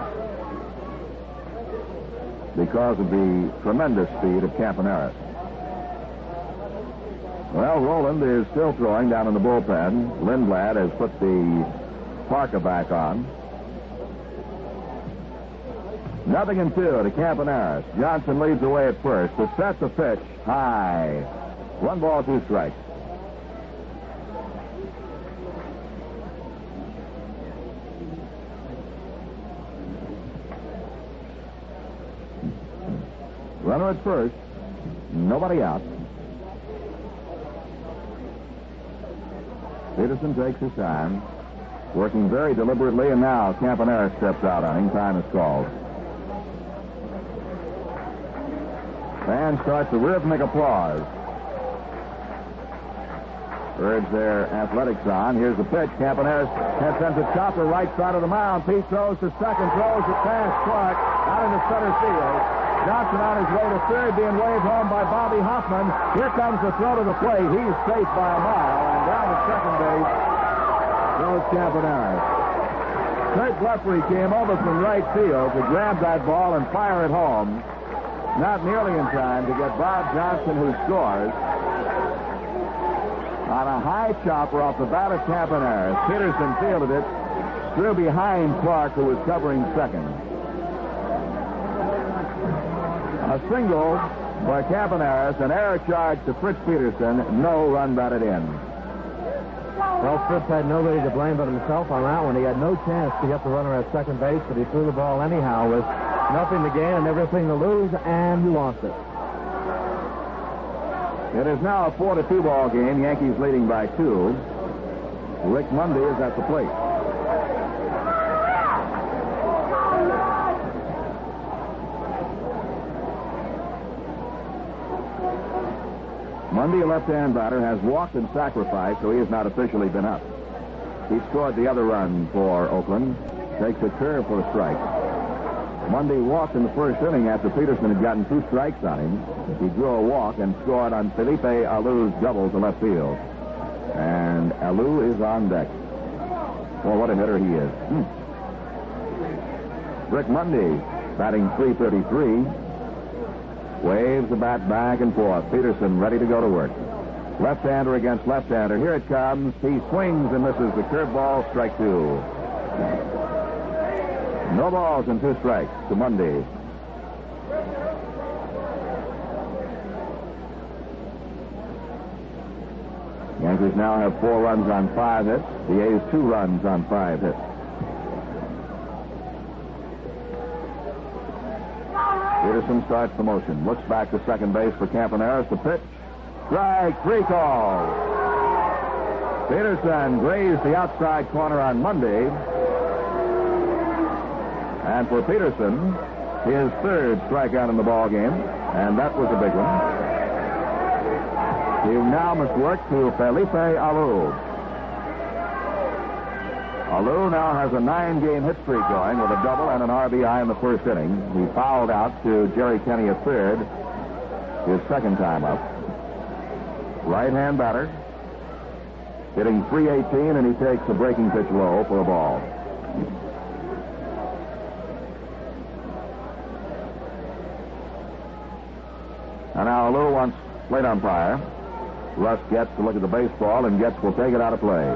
Speaker 1: because of the tremendous speed of Campaneris. Well, Rowland is still throwing down in the bullpen. Lindblad has put the parka back on. 0-2 to Campaneris. Johnson leads away at first. The set, the pitch, high. 1 ball, 2 strikes. Runner at first. Nobody out. Peterson takes his time, working very deliberately, and now Campaneris steps out on him. Time is called. Fans start the rhythmic applause. Urge their athletics on. Here's the pitch. Campaneris sends a chopper right side of the mound. Pete throws to second, throws it past Clark out into center field. Johnson on his way to third, being waved home by Bobby Hoffman. Here comes the throw to the plate. He's safe by a mile, and down to second base goes Campaneris. Kurt Blefary came over from right field to grab that ball and fire it home. Not nearly in time to get Bob Johnson, who scores on a high chopper off the bat of Campaneris. Peterson fielded it through behind Clark, who was covering second. A single by Campaneris, an error charge to Fritz Peterson, no run batted in.
Speaker 2: Well, Fritz had nobody to blame but himself on that one. He had no chance to get the runner at second base, but he threw the ball anyhow with nothing to gain and everything to lose, and he lost it.
Speaker 1: It is now a 4-2 ball game. Yankees leading by 2. Rick Mundy is at the plate. Mundy, a left-hand batter, has walked and sacrificed, so he has not officially been up. He scored the other run for Oakland. Takes a curve for a strike. Mundy walked in the first inning after Peterson had gotten 2 strikes on him. He drew a walk and scored on Felipe Alou's double to left field. And Alou is on deck. Well, what a hitter he is. Rick Mundy, batting .333. Waves the bat back and forth. Peterson ready to go to work. Left-hander against left-hander. Here it comes. He swings and misses the curveball. Strike 2. No balls and 2 strikes to Mundy. Yankees now have 4 runs on 5 hits. The A's 2 runs on 5 hits. Peterson starts the motion. Looks back to second base for Campaneris. The pitch. Strike 3 call. Peterson grazed the outside corner on Mundy. And for Peterson, his 3rd strikeout in the ball game, and that was a big one. He now must work to Felipe Alou. Alou now has a 9-game hit streak going with a double and an RBI in the first inning. He fouled out to Jerry Kenny at third, his 2nd time up. Right-hand batter, hitting .318, and he takes a breaking pitch low for a ball. And now Alou wants plate umpire. Russ gets to look at the baseball, and Getz will take it out of play.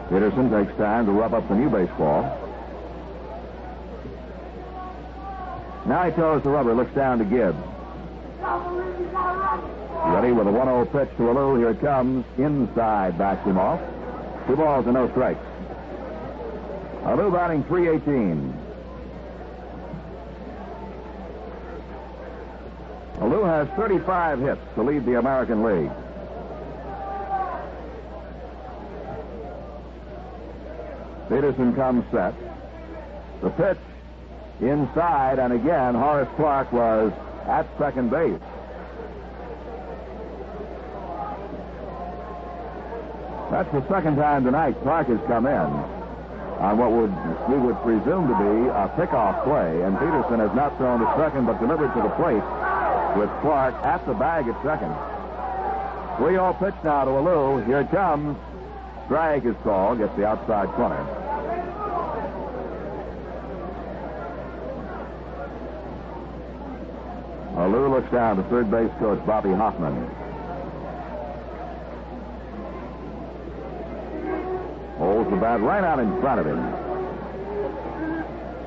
Speaker 1: Peterson takes time to rub up the new baseball. Now he throws the rubber, looks down to Gibbs. Ready with a 1-0 pitch to Alou. Here it comes. Inside, backs him off. 2 balls and no strikes. Alou batting .318. Alou has 35 hits to lead the American League. Peterson comes set. The pitch inside, and again, Horace Clark was at second base. That's the 2nd time tonight Clark has come in on what we would presume to be a pickoff play, and Peterson has not thrown to second but delivered to the plate with Clark at the bag at second. 3-0 pitch now to Alou. Here it comes. Strike is called. Gets the outside corner. Alou looks down to third base coach Bobby Hoffman. Holds the bat right out in front of him.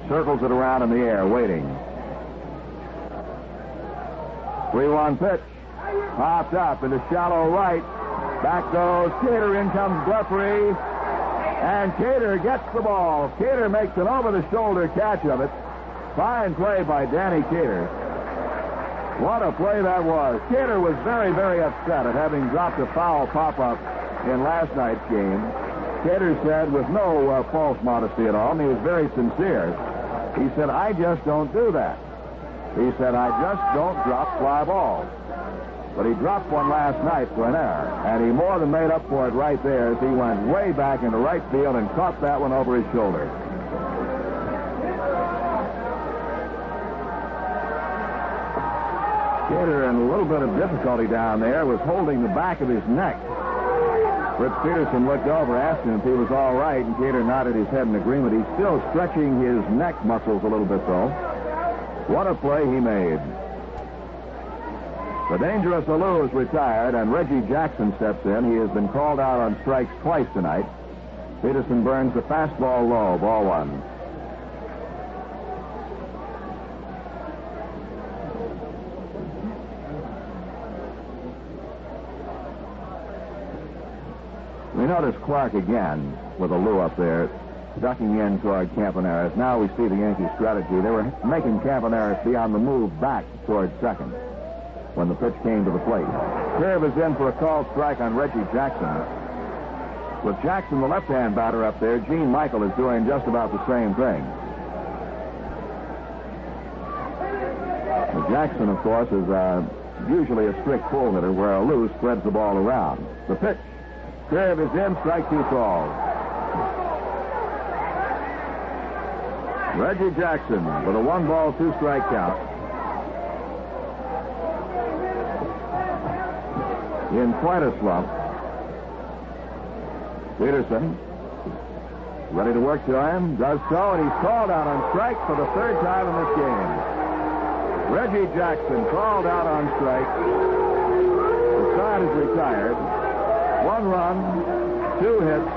Speaker 1: Circles it around in the air, waiting. 3-1 pitch. Popped up into shallow right. Back goes Cater. In comes Guthrie. And Cater gets the ball. Cater makes an over-the-shoulder catch of it. Fine play by Danny Cater. What a play that was. Cater was very, very upset at having dropped a foul pop-up in last night's game. Cater said, with no false modesty at all, and he was very sincere, he said, I just don't do that. He said, I just don't drop fly balls. But he dropped one last night for an error, and he more than made up for it right there as he went way back into right field and caught that one over his shoulder. Cater, in a little bit of difficulty down there, was holding the back of his neck. Fritz Peterson looked over, asked him if he was all right, and Cater nodded his head in agreement. He's still stretching his neck muscles a little bit, though. What a play he made. The dangerous Alou is retired, and Reggie Jackson steps in. He has been called out on strikes twice tonight. Peterson burns the fastball low, ball one. We notice Clark again with Alou up there, ducking in toward Campaneris. Now we see the Yankee strategy. They were making Campaneris be on the move back toward second when the pitch came to the plate. Curve is in for a called strike on Reggie Jackson. With Jackson, the left-hand batter, up there, Gene Michael is doing just about the same thing. Well, Jackson, of course, is usually a strict pull hitter where Alou spreads the ball around. The pitch. Curve is in, strike two called. Reggie Jackson with a 1-ball, 2-strike count. In quite a slump. Peterson ready to work to him, does so, and he's called out on strike for the third time in this game. Reggie Jackson called out on strike. The side is retired. 1 run, 2 hits,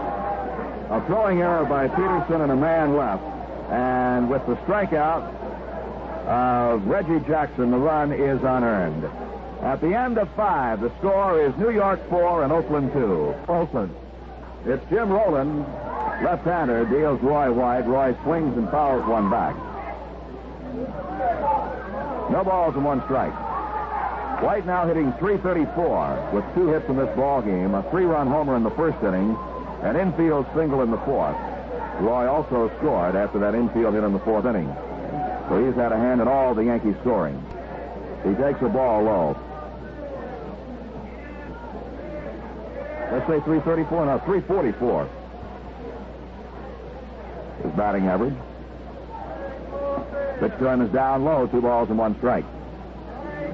Speaker 1: a throwing error by Peterson and a man left. And with the strikeout of Reggie Jackson, the run is unearned. At the end of 5, the score is New York 4 and Oakland 2. Oakland. It's Jim Rowland, left-hander, deals Roy White. Roy swings and fouls one back. No balls and 1 strike. White now hitting .334 with 2 hits in this ball game, a 3-run homer in the first inning, an infield single in the fourth. Roy also scored after that infield hit in the 4th inning. So he's had a hand in all the Yankees scoring. He takes the ball low. Let's say 334, now 344. His batting average. Pitch to him is down low, 2 balls and 1 strike.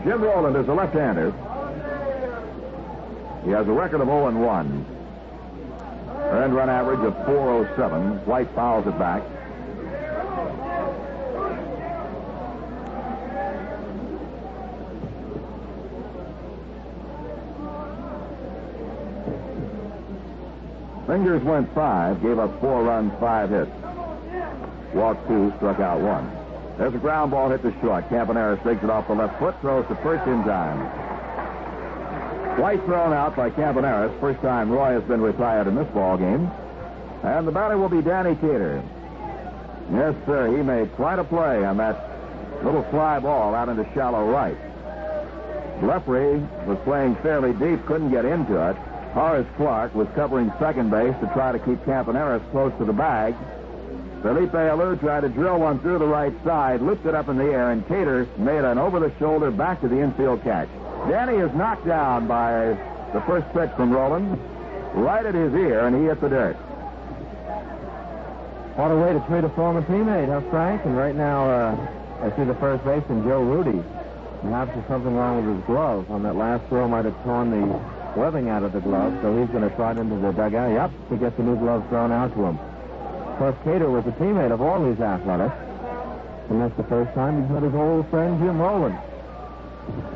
Speaker 1: Jim Rowland is a left-hander. He has a record of 0-1. Earned run average of .407. White fouls it back. Fingers went 5, gave up 4 runs, 5 hits. Walked 2, struck out 1. There's a ground ball hit to short. Campaneris takes it off the left foot, throws to first in time. White thrown out by Campaneris. First time Roy has been retired in this ball game. And the batter will be Danny Cater. Yes, sir, he made quite a play on that little fly ball out into shallow right. Leffery was playing fairly deep, couldn't get into it. Horace Clark was covering second base to try to keep Campaneris close to the bag. Felipe Alou tried to drill one through the right side, looped it up in the air, and Cater made an over-the-shoulder back to the infield catch. Danny is knocked down by the first pitch from Rowland, right at his ear, and he hit the dirt.
Speaker 2: What a way to treat a former teammate, huh, Frank? And right now, I see the first baseman, Joe Rudy. Perhaps there's something wrong with his glove. On that last throw, might have torn the sweating out of the glove, so he's going to trot into the dugout. Yep, he gets a new glove thrown out to him. Of course, Cater was a teammate of all these athletics, and that's the first time he's met his old friend Jim Rowland.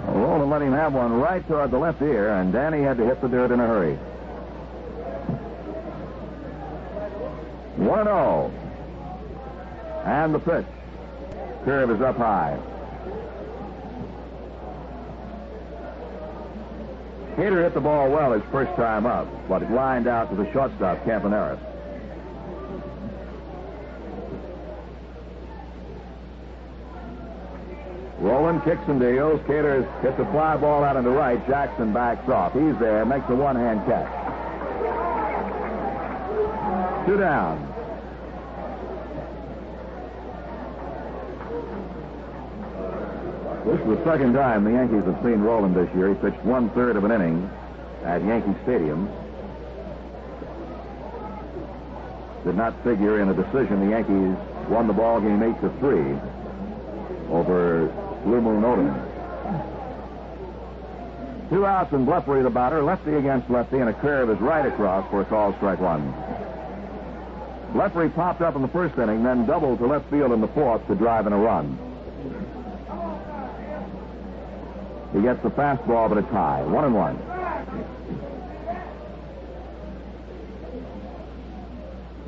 Speaker 1: Well, Rowland let him have one right toward the left ear, and Danny had to hit the dirt in a hurry. 1-0. And the pitch. Curve is up high. Cater hit the ball well his first time up, but it lined out to the shortstop, Campaneris. Rowland kicks and deals. Cater hits a fly ball out into right. Jackson backs off. He's there, makes a one-hand catch. 2 down. This is the second time the Yankees have seen Rowland this year. He pitched 1/3 of an inning at Yankee Stadium. Did not figure in a decision. The Yankees won the ball game 8-3 over Blue Moon Odom. 2 outs and Blefary the batter, lefty against lefty, and a curve is right across for a call strike 1. Blefary popped up in the first inning, then doubled to left field in the fourth to drive in a run. He gets the fastball, but it's high. 1-1.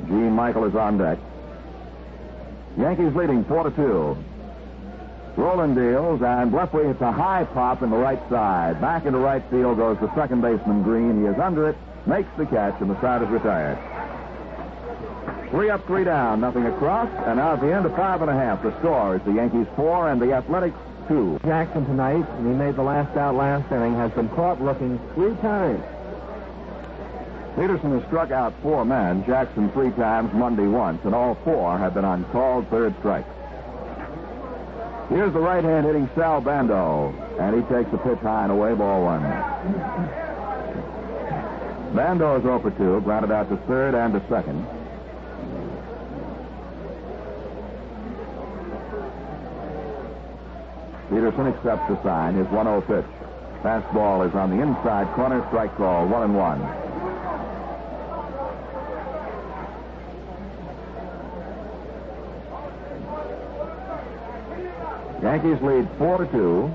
Speaker 1: Gene Michael is on deck. Yankees leading 4-2. Rowland deals, and Blefary hits a high pop in the right side. Back into right field goes the second baseman, Green. He is under it, makes the catch, and the side is retired. 3 up, 3 down, nothing across, and now at the end of 5.5, the score is the Yankees 4 and the Athletics 2.
Speaker 2: Jackson tonight, and he made the last out last inning, has been caught looking 3 times.
Speaker 1: Peterson has struck out 4 men, Jackson 3 times, Monday once, and all 4 have been on called third strikes. Here's the right-hand hitting Sal Bando, and he takes a pitch high and away, ball 1. Bando is 0 for 2, grounded out to third and to second. Peterson accepts the sign, his 1-0 pitch. Fastball is on the inside corner, strike call, 1-1. Yankees lead 4-2.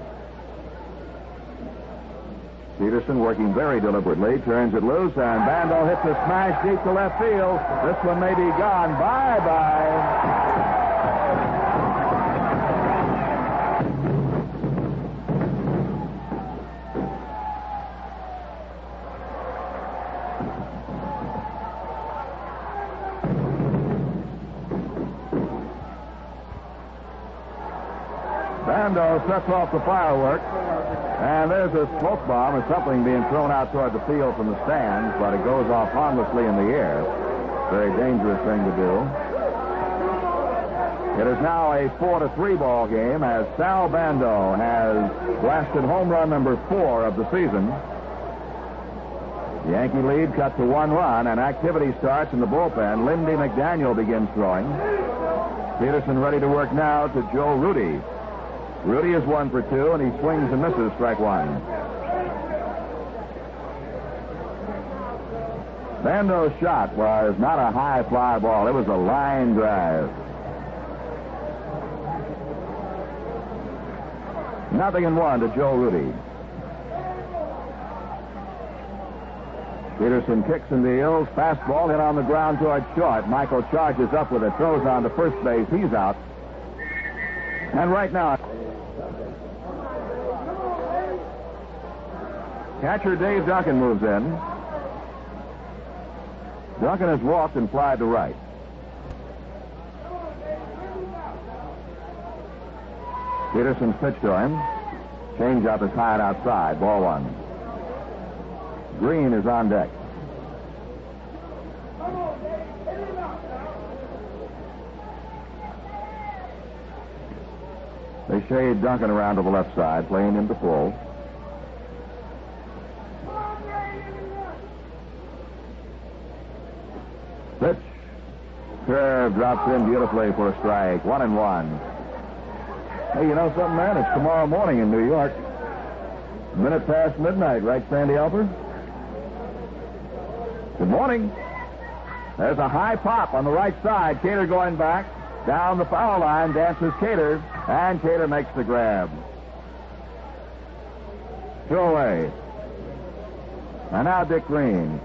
Speaker 1: Peterson working very deliberately, turns it loose, and Bando hits a smash deep to left field. This one may be gone. Bye-bye. Bando sets off the fireworks, and there's a smoke bomb or something being thrown out toward the field from the stands, but it goes off harmlessly in the air. Very dangerous thing to do. It is now a 4-3 ball game as Sal Bando has blasted home run number 4 of the season. The Yankee lead cut to 1 run, and activity starts in the bullpen. Lindy McDaniel begins throwing. Peterson ready to work now to Joe Rudy. Rudy is 1 for 2, and he swings and misses, strike 1. Bando's shot was not a high fly ball. It was a line drive. 0-1 to Joe Rudy. Peterson kicks and deals. Fastball hit on the ground toward short. Michael charges up with it, throws on to first base. He's out. And right now, catcher Dave Duncan moves in. Duncan has walked and flied to right. Peterson's pitch to him. Change-up is high and outside. Ball 1. Green is on deck. They shade Duncan around to the left side, playing him to full. Pitch. Curve drops in beautifully for a strike. 1-1. Hey, you know something, man? It's tomorrow morning in New York. A minute past midnight, right, Sandy Alper? Good morning. There's a high pop on the right side. Cater going back. Down the foul line dances Cater, and Cater makes the grab. 2 away. And now Dick Green.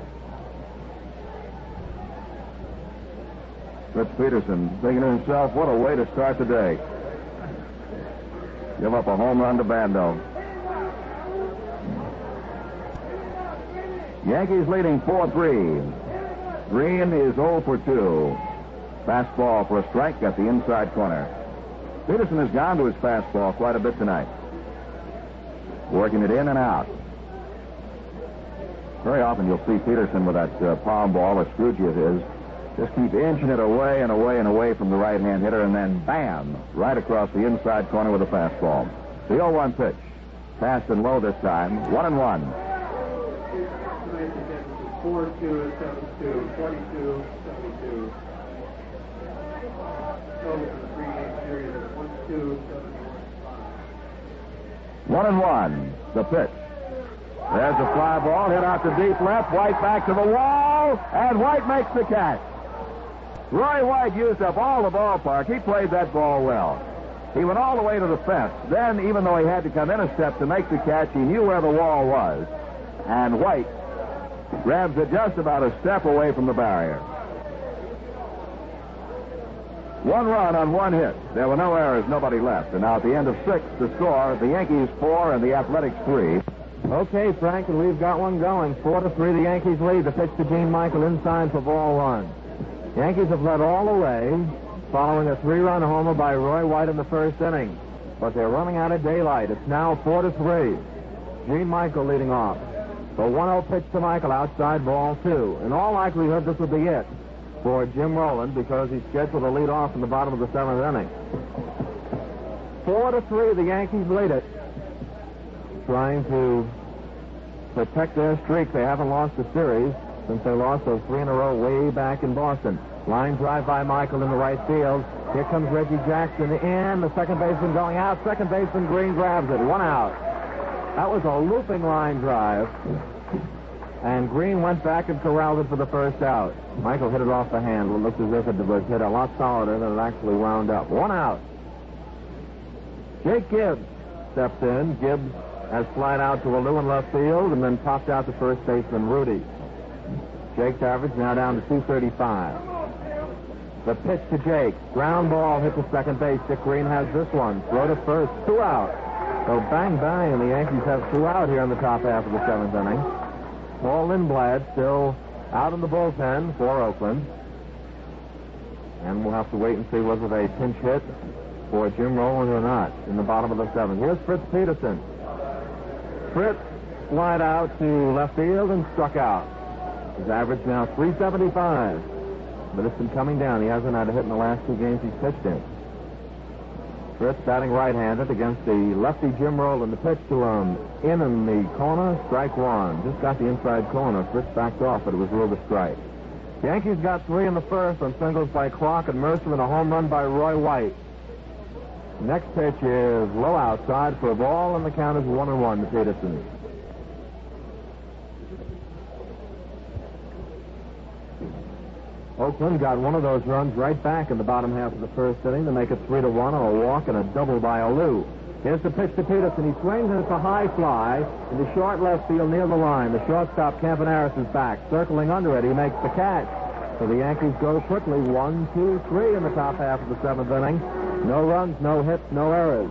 Speaker 1: Fritz Peterson thinking to himself, what a way to start the day. Give up a home run to Bando. Yankees leading 4-3. Green is 0 for 2. Fastball for a strike at the inside corner. Peterson has gone to his fastball quite a bit tonight. Working it in and out. Very often you'll see Peterson with that palm ball, or Scrooge it is, just keep inching it away and away and away from the right-hand hitter, and then bam, right across the inside corner with a fastball. The 0-1 pitch. Fast and low this time. 1-1.
Speaker 3: 4-2, 7-2, 22, 72. Total for the 3-game period of 1-2, 7-1.
Speaker 1: 1-1. The pitch. There's a fly ball hit out to deep left. White back to the wall, and White makes the catch. Roy White used up all the ballpark. He played that ball well. He went all the way to the fence. Then, even though he had to come in a step to make the catch, he knew where the wall was. And White grabs it just about a step away from the barrier. 1 run on 1 hit. There were no errors, nobody left. And now at the end of 6, the score, the Yankees 4 and the Athletics 3.
Speaker 2: Okay, Frank, and we've got one going. 4-3, the Yankees lead. The pitch to Gene Michael inside for ball 1. Yankees have led all the way, following a 3-run homer by Roy White in the first inning. But they're running out of daylight. It's now 4-3. Gene Michael leading off. The 1-0 pitch to Michael, outside ball 2. In all likelihood, this will be it for Jim Rowland, because he's scheduled to lead off in the bottom of the 7th inning. 4-3, the Yankees lead it. Trying to protect their streak. They haven't lost the series since they lost those 3 in a row way back in Boston. Line drive by Michael in the right field. Here comes Reggie Jackson in. The second baseman going out. Second baseman Green grabs it. 1 out. That was a looping line drive. And Green went back and corralled it for the first out. Michael hit it off the hand. It looked as if it was hit a lot solider than it actually wound up. 1 out. Jake Gibbs steps in. Gibbs has flied out to a Lou in left field and then popped out to first baseman Rudy. Jake's average now down to 235. The pitch to Jake. Ground ball hit to second base. Dick Green has this one. Throw to first. 2 out. So bang, bang, and the Yankees have 2 out here in the top half of the 7th inning. Paul Lindblad still out in the bullpen for Oakland. And we'll have to wait and see whether they pinch hit for Jim Rowland or not in the bottom of the 7th. Here's Fritz Peterson. Fritz flied out to left field and struck out. His average now 375. But it's been coming down. He hasn't had a hit in the last 2 games he's pitched in. Fritz batting right-handed against the lefty Jim Rowland. The pitch to him in the corner, strike 1. Just got the inside corner. Fritz backed off, but it was ruled a strike. The Yankees got 3 in the first on singles by Clark and Mercer and a home run by Roy White. Next pitch is low outside for a ball, and the count is 1-1 to Peterson. Oakland got one of those runs right back in the bottom half of the first inning to make it 3-1 on a walk and a double by Alou. Here's the pitch to Peterson. He swings, and it's a high fly into short left field near the line. The shortstop, Campaneris, is back. Circling under it, he makes the catch. So the Yankees go quickly 1-2-3 in the top half of the 7th inning. No runs, no hits, no errors.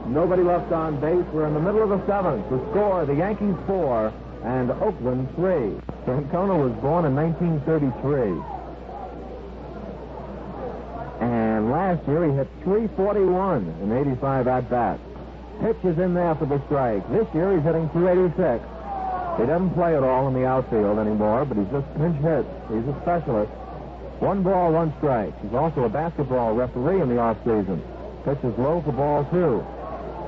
Speaker 2: Nobody left on base. We're in the middle of the 7th. The score, the Yankees 4 and Oakland 3. Francona was born in 1933. And last year he hit 341 in 85 at-bats. Pitch is in there for the strike. This year he's hitting 286. He doesn't play at all in the outfield anymore, but he's just pinch hit. He's a specialist. 1 ball, 1 strike. He's also a basketball referee in the offseason. Pitch is low for ball 2.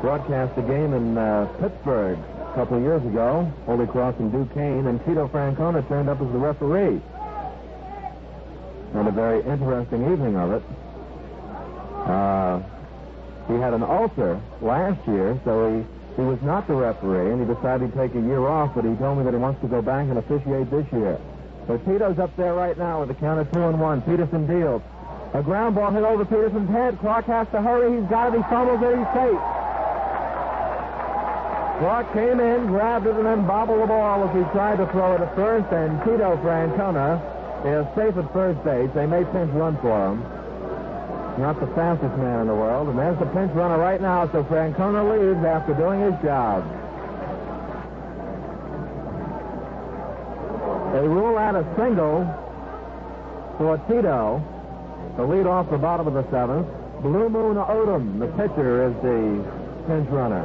Speaker 2: Broadcast a game in Pittsburgh a couple of years ago. Holy Cross and Duquesne, and Tito Francona turned up as the referee. Had a very interesting evening of it. He had an ulcer last year, so he was not the referee, and he decided to take a year off, but he told me that he wants to go back and officiate this year. So Tito's up there right now with a count of 2-1. Peterson deals. A ground ball hit over Peterson's head. Clark has to hurry. He's got it. He fumbles it. He's safe. Clark came in, grabbed it, and then bobbled the ball as he tried to throw it at first, and Tito Francona is safe at first base. They may pinch run for him. Not the fastest man in the world, and there's the pinch runner right now, so Francona leaves after doing his job. They rule out a single for Tito to lead off the bottom of the seventh. Blue Moon Odom, the pitcher, is the pinch runner.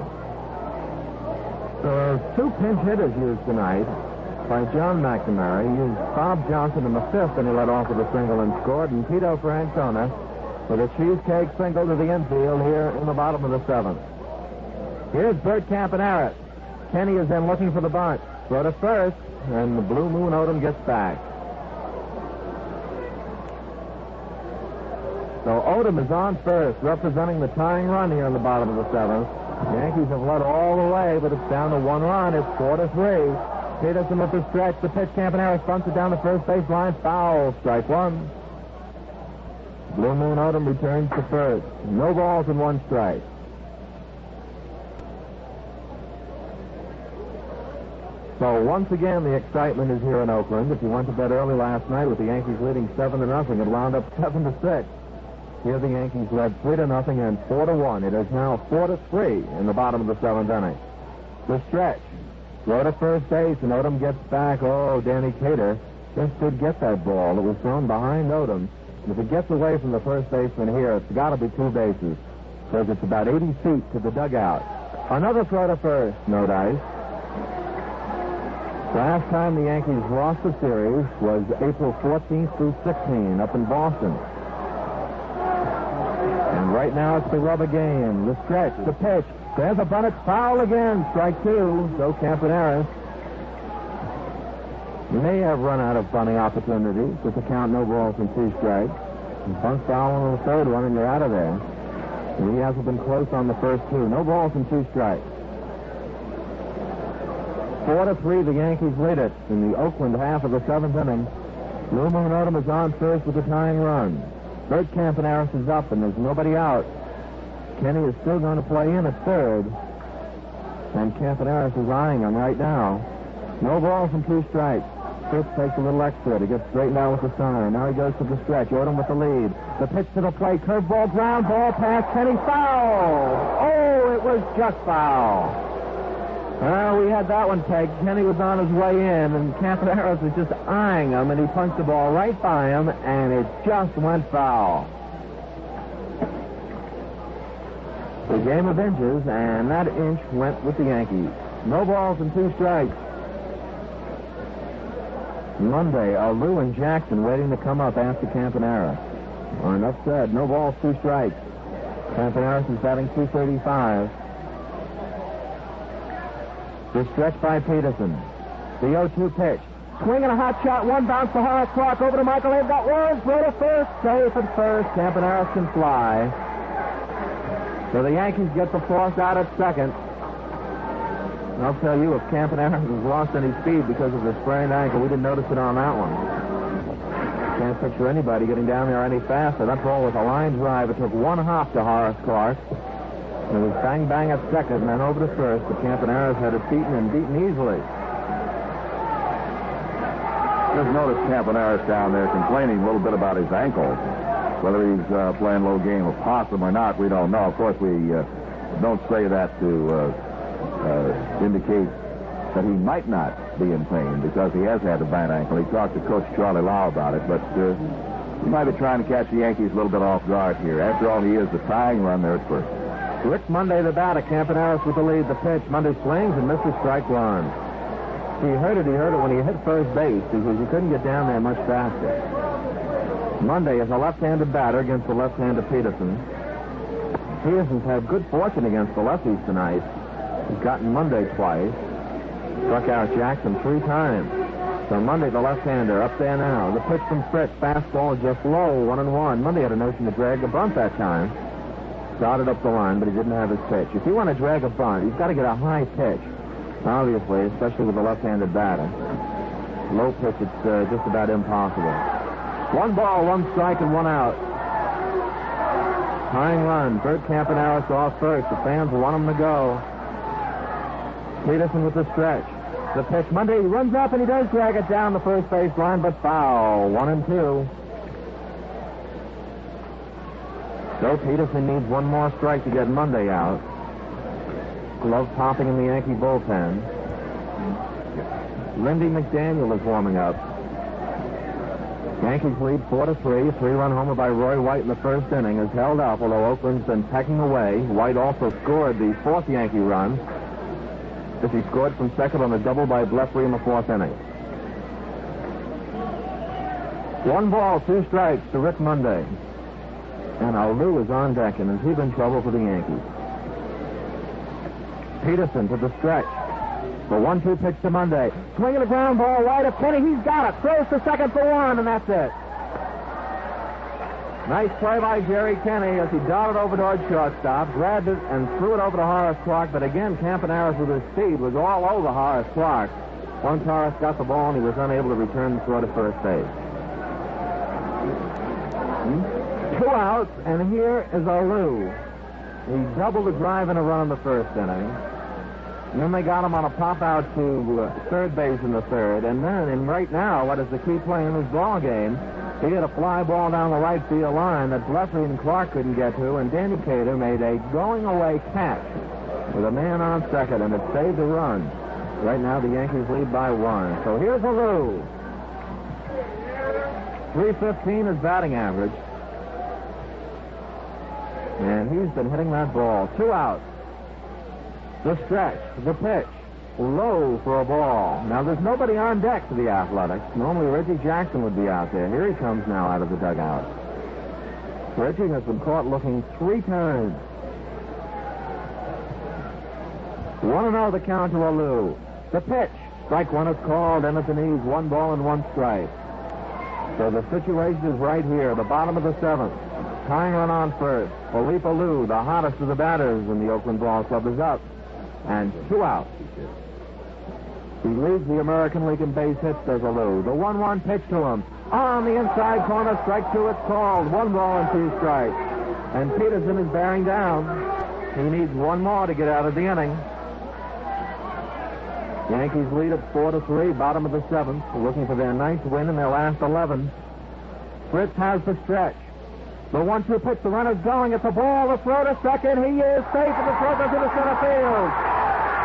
Speaker 2: There are two pinch hitters used tonight by John McNamara. He used Bob Johnson in the fifth, and he led off with a single and scored. And Tito Francona with a cheesecake single to the infield here in the bottom of the seventh. Here's Bert Campaneris. Kenny is then looking for the bunt. Throw to first, and the Blue Moon Odom gets back. So Odom is on first, representing the tying run here in the bottom of the seventh. The Yankees have led all the way, but it's down to 1 run. It's 4-3. Peterson with the stretch. The pitch. Campaneris bunts it down the first base line. Foul. Strike one. Blue Moon Odom returns to first. No balls and 1 strike. So once again, the excitement is here in Oakland. If you went to bed early last night with the Yankees leading 7-0, it wound up 7-6. Here the Yankees led 3-0 and 4-1. It is now 4-3 in the bottom of the seventh inning. The stretch. Throw to first base, and Odom gets back. Oh, Danny Cater just did get that ball. It was thrown behind Odom. And if it gets away from the first baseman here, it's got to be 2 bases, because it's about 80 feet to the dugout. Another throw to first. No dice. Last time the Yankees lost the series was April 14th through 16th up in Boston. And right now it's the rubber game. The stretch, the pitch. There's a bunt. It's foul again. Strike 2. So Campaneris may have run out of bunting opportunities with the count no balls and 2 strikes. And bunt foul on the third one, and you're out of there. And he hasn't been close on the first 2. No balls and 2 strikes. 4-3, the Yankees lead it in the Oakland half of the seventh inning. Blue Moon Odom is on first with a tying run. Bert Campaneris is up, and there's nobody out. Kenny is still going to play in at third, and Campaneris is eyeing him right now. No balls and 2 strikes. Fritz takes a little extra to get straightened out with the sign. Now he goes to the stretch. Odom with the lead. The pitch to the plate. Curveball, ground ball pass. Kenny foul. Oh, it was just foul. Well, we had that one pegged. Kenny was on his way in, and Campaneris was just eyeing him, and he punched the ball right by him, and it just went foul. The game of inches, and that inch went with the Yankees. No balls and 2 strikes. Monday, Lou and Jackson waiting to come up after Campaneris. Or enough said. No balls, 2 strikes. Campaneris is batting .235. The stretch by Peterson. The 0-2 pitch. Swing and a hot shot. 1 bounce to Horace Clark. Over to Michael. They've got one. Throw to first. Safe at first. Campaneris can fly. So the Yankees get the force out at second. And I'll tell you, if Campaneris has lost any speed because of the sprained ankle, we didn't notice it on that one. Can't picture anybody getting down there any faster. That ball was a line drive. It took 1 hop to Horace Clark. It was bang-bang at second and then over to first, but Campaneris had it beaten and beaten easily.
Speaker 1: Just noticed Campaneris down there complaining a little bit about his ankle. Whether he's playing a little game of possum or not, we don't know. Of course, we don't say that to indicate that he might not be in pain, because he has had a bad ankle. He talked to Coach Charlie Lau about it, but he might be trying to catch the Yankees a little bit off guard here. After all, he is the tying run there at first.
Speaker 2: Rick Monday, the batter. Campaneris with the lead. The pitch. Monday swings and misses strike 1. He heard it when he hit first base, because he couldn't get down there much faster. Monday is a left-handed batter against the left-handed Peterson. Peterson's had good fortune against the lefties tonight. He's gotten Monday twice. Struck out Jackson 3 times. So Monday, the left-hander, up there now. The pitch from Fritz. Fastball just low, 1-1. Monday had a notion to drag the bunt that time. Started up the line, but he didn't have his pitch. If you want to drag a bunt, he's got to get a high pitch, obviously, especially with a left-handed batter. Low pitch, it's just about impossible. 1 ball, 1 strike, and 1 out. Tying run. Bert Campaneris off first. The fans want him to go. Peterson with the stretch. The pitch. Monday runs up and he does drag it down the first base line, but foul. 1-2. So Peterson needs 1 more strike to get Monday out. Glove popping in the Yankee bullpen. Lindy McDaniel is warming up. Yankees lead 4-3. A 3-run homer by Roy White in the first inning is held up, although Oakland's been pecking away. White also scored the 4th Yankee run as he scored from second on a double by Blefary in the 4th inning. 1 ball, 2 strikes to Rick Monday. And Alou is on deck, and is he in trouble for the Yankees? Peterson to the stretch. The 1-2 pitch to Monday. Swinging a ground ball wide of Kenny. He's got it. Throws to second for 1, and that's it. Nice play by Jerry Kenny as he darted over towards shortstop, grabbed it, and threw it over to Horace Clark. But again, Campaneris with his speed was all over Horace Clark. Once Horace got the ball, and he was unable to return the throw to first base. 2 outs, and here is Alou. He doubled the drive and a run in the first inning. And then they got him on a pop out to third base in the third. And then, and right now, what is the key play in this ball game? He hit a fly ball down the right field line that Blefary and Clark couldn't get to, and Danny Cater made a going-away catch with a man on second, and it saved the run. Right now, the Yankees lead by 1. So here's Alou. 315 is batting average. And he's been hitting that ball. 2 outs. The stretch, the pitch, low for a ball. Now, there's nobody on deck for the Athletics. Normally, Reggie Jackson would be out there. Here he comes now out of the dugout. Reggie has been caught looking 3 times. 1-0 the count to Alou. The pitch. Strike 1 is called, and at the knees, 1 ball and 1 strike. So the situation is right here, the bottom of the 7th. Tying run on first. Philippe Alou, the hottest of the batters in the Oakland Ball Club, is up. And 2 outs. He leads the American League in base hits, does Alou. The 1-1 pitch to him. On the inside corner, strike 2, it's called. 1 ball and 2 strikes. And Peterson is bearing down. He needs 1 more to get out of the inning. Yankees lead at 4-3, bottom of the 7th, looking for their 9th win in their last 11. Fritz has the stretch. The 1-2 pitch, the runner's going. It's a ball, the throw to second. He is safe, and the throw goes into center field.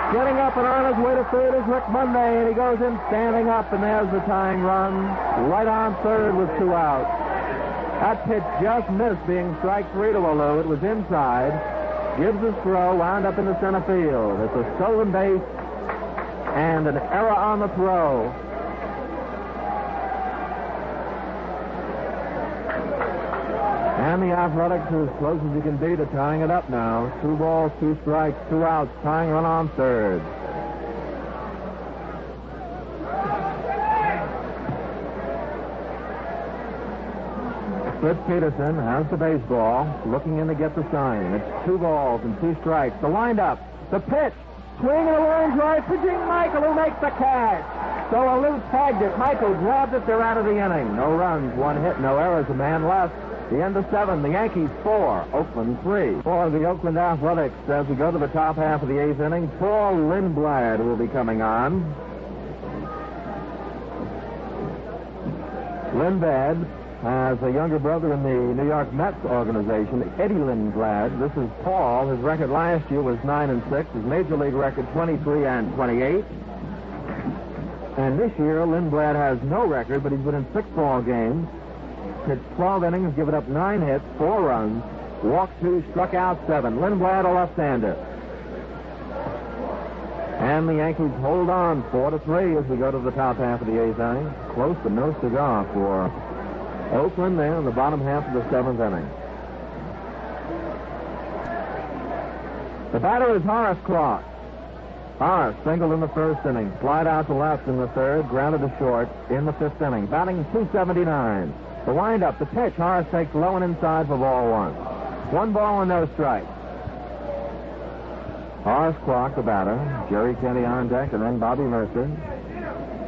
Speaker 2: Getting up and on his way to third is Rick Monday, and he goes in standing up, and there's the tying run. Right on third with 2 outs. That pitch just missed being strike 3 to Alou. It was inside. Gives his throw, wound up in the center field. It's a stolen base and an error on the throw. And the Athletics are as close as you can be to tying it up now. 2 balls, 2 strikes, 2 outs, tying run on third. Fritz Peterson has the baseball, looking in to get the sign. It's 2 balls and 2 strikes. The windup, the pitch, swing and a line drive, pitching Michael, who makes the catch. So Alou tagged it. Michael grabbed it. They're out of the inning. No runs, 1 hit, no errors, a man left. The end of 7, the Yankees 4, Oakland 3. For the Oakland Athletics, as we go to the top half of the 8th inning, Paul Lindblad will be coming on. Lindblad has a younger brother in the New York Mets organization, Eddie Lindblad. This is Paul. His record last year was 9-6. His major league record 23-28. And this year, Lindblad has no record, but he's been in 6 ball games. Pitched 12 innings, given up 9 hits, 4 runs, walked 2, struck out 7. Lindblad, a left-hander. And the Yankees hold on 4-3 as we go to the top half of the 8th inning. Close but no cigar for Oakland there in the bottom half of the 7th inning. The batter is Horace Clark. Horace singled in the first inning, slide out to left in the third, grounded to short in the 5th inning, batting .279. The windup, the pitch, Horace takes low and inside for ball 1. 1 ball and no strikes. Horace Clark, the batter, Jerry Kenny on deck, and then Bobby Mercer.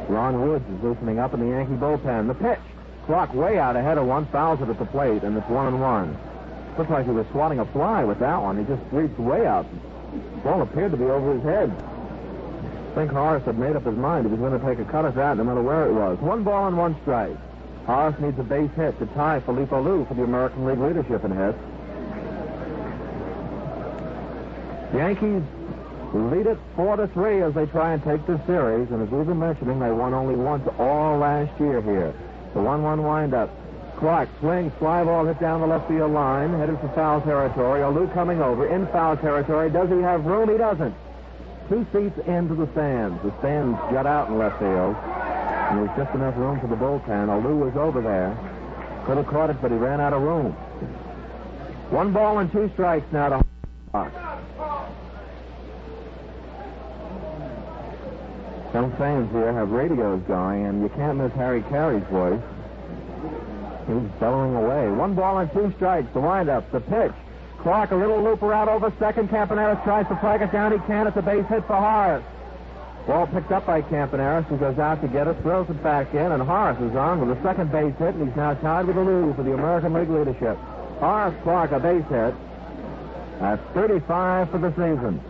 Speaker 2: Ron Woods is loosening up in the Yankee bullpen. The pitch. Clock way out ahead of one. Fouls it at the plate, and it's 1-1. Looks like he was swatting a fly with that one. He just reached way out. The ball appeared to be over his head. I think Horace had made up his mind he was going to take a cut at that no matter where it was. 1 ball and 1 strike. Horace needs a base hit to tie Felipe Alou for the American League leadership in hits. The Yankees lead it 4-3 as they try and take this series, and as we've been mentioning, they won only once all last year here. The 1-1 windup. Clark swings, fly ball hit down the left field line, headed for foul territory. Alou coming over in foul territory. Does he have room? He doesn't. 2 seats into the stands. The stands jut out in left field, and there's just enough room for the bullpen. Alou was over there. Could have caught it, but he ran out of room. 1 ball and 2 strikes now to Clark. Some fans here have radios going, and you can't miss Harry Carey's voice. He's bellowing away. 1 ball and 2 strikes. The windup, the pitch. Clark, a little looper out over second. Campaneris tries to flag it down. He can't. It's a base hit for Horace. Ball picked up by Campaneris, who goes out to get it, throws it back in, and Horace is on with a second base hit, and he's now tied with Alou for the American League leadership. Horace Clark, a base hit. That's 35 for the season.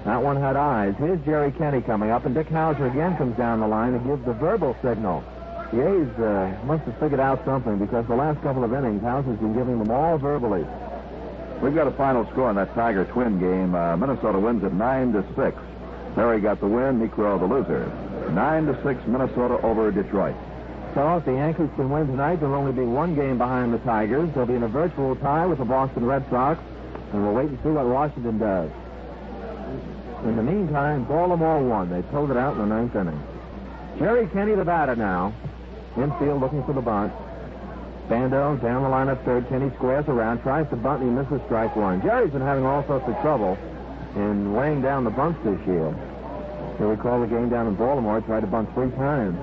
Speaker 2: That one had eyes. Here's Jerry Kenney coming up, and Dick Hauser again comes down the line and gives the verbal signal. The A's must have figured out something, because the last couple of innings, Hauser's been giving them all verbally.
Speaker 1: We've got a final score in that Tiger Twin game. Minnesota wins at 9-6. Perry got the win, Necro the loser. 9-6 Minnesota over Detroit.
Speaker 2: So if the Yankees can win tonight, they'll only be 1 game behind the Tigers. They'll be in a virtual tie with the Boston Red Sox, and we'll wait and see what Washington does. In the meantime, Baltimore won. They pulled it out in the 9th inning. Jerry Kenney, the batter now. Infield looking for the bunt. Bando down the line at third. Kenney squares around, tries to bunt, and he misses strike 1. Jerry's been having all sorts of trouble in laying down the bunts this year. You'll recall the game down in Baltimore, tried to bunt 3 times,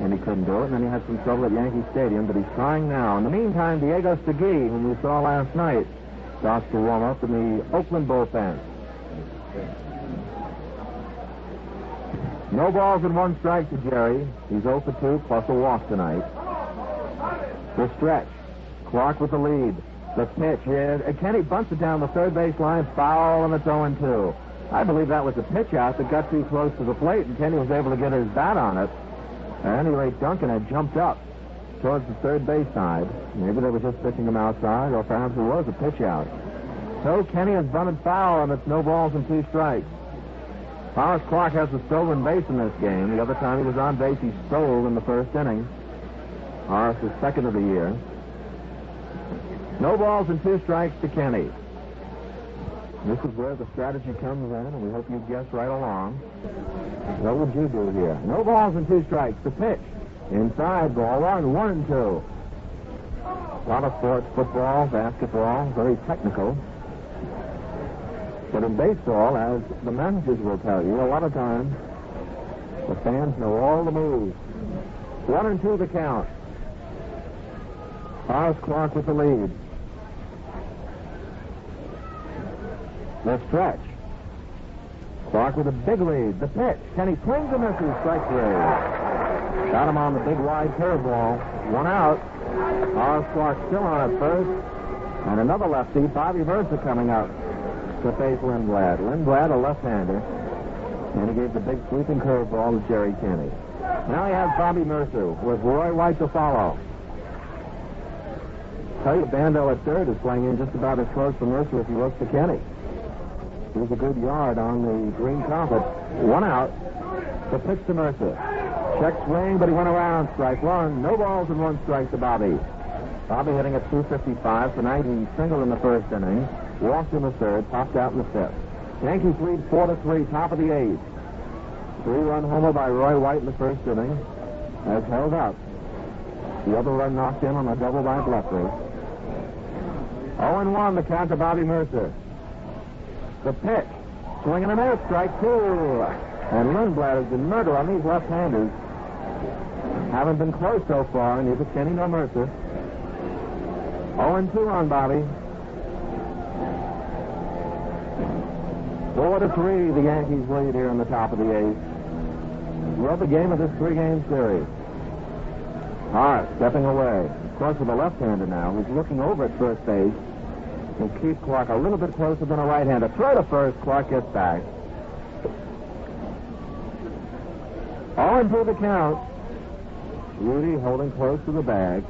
Speaker 2: and he couldn't do it, and then he had some trouble at Yankee Stadium, but he's trying now. In the meantime, Diego Segui, whom we saw last night, starts to warm up in the Oakland bullpen. No balls and 1 strike to Jerry. He's 0 for 2 plus a walk tonight. The stretch. Clark with the lead. The pitch here. Kenney bunts it down the third base line. Foul, and it's 0-2. I believe that was a pitch out that got too close to the plate, and Kenney was able to get his bat on it. At any rate, Duncan had jumped up towards the third base side. Maybe they were just pitching him outside, or perhaps it was a pitch out. So Kenney has bunted foul, and it's no balls and 2 strikes. Horace Clark has a stolen base in this game. The other time he was on base, he stole in the first inning. Horace is 2nd of the year. No balls and 2 strikes to Kenney. This is where the strategy comes in, and we hope you guess right along. What would you do here? No balls and 2 strikes. The pitch. Inside, ball 1-2. A lot of sports, football, basketball, very technical. But in baseball, as the managers will tell you, a lot of times the fans know all the moves. 1-2 the count. Horace Clark with the lead. The stretch. Clark with a big lead. The pitch. Kenney swings and misses. Strike 3. Got him on the big wide curveball. 1 out. Horace Clark still on at first. And another lefty, Bobby Versa, coming up to face Lindblad. Lindblad, a left-hander. And he gave the big sweeping curveball to Jerry Kenney. Now he has Bobby Mercer with Roy White to follow. Tell you, Bando at third is playing in just about as close to Mercer as he was to Kenney. Here's a good yard on the green carpet. 1 out. The pitch to Mercer. Check swing, but he went around. Strike 1. No balls and 1 strike to Bobby. Bobby hitting at .255. Tonight he singled in the first inning. Walked in the third. Popped out in the 5th. Yankees lead 4-3. Top of the 8th. 3-run homer by Roy White in the first inning. Has held up. The other run knocked in on a double by Blepper. 0-1 the count to Bobby Mercer. The pitch. Swing and a miss. Strike 2. And Lindblad has been murder on these left-handers. Haven't been close so far, neither Kenney nor Mercer. 0-2 on Bobby. 4-3 the Yankees lead here in the top of the 8th. will the game of this three-game series. Hart stepping away. Of course, with a left-hander now, who's looking over at first base. Will keep Clark a little bit closer than a right-hander. Throw to first. Clark gets back. 0-2 the count. Rudy holding close to the bag.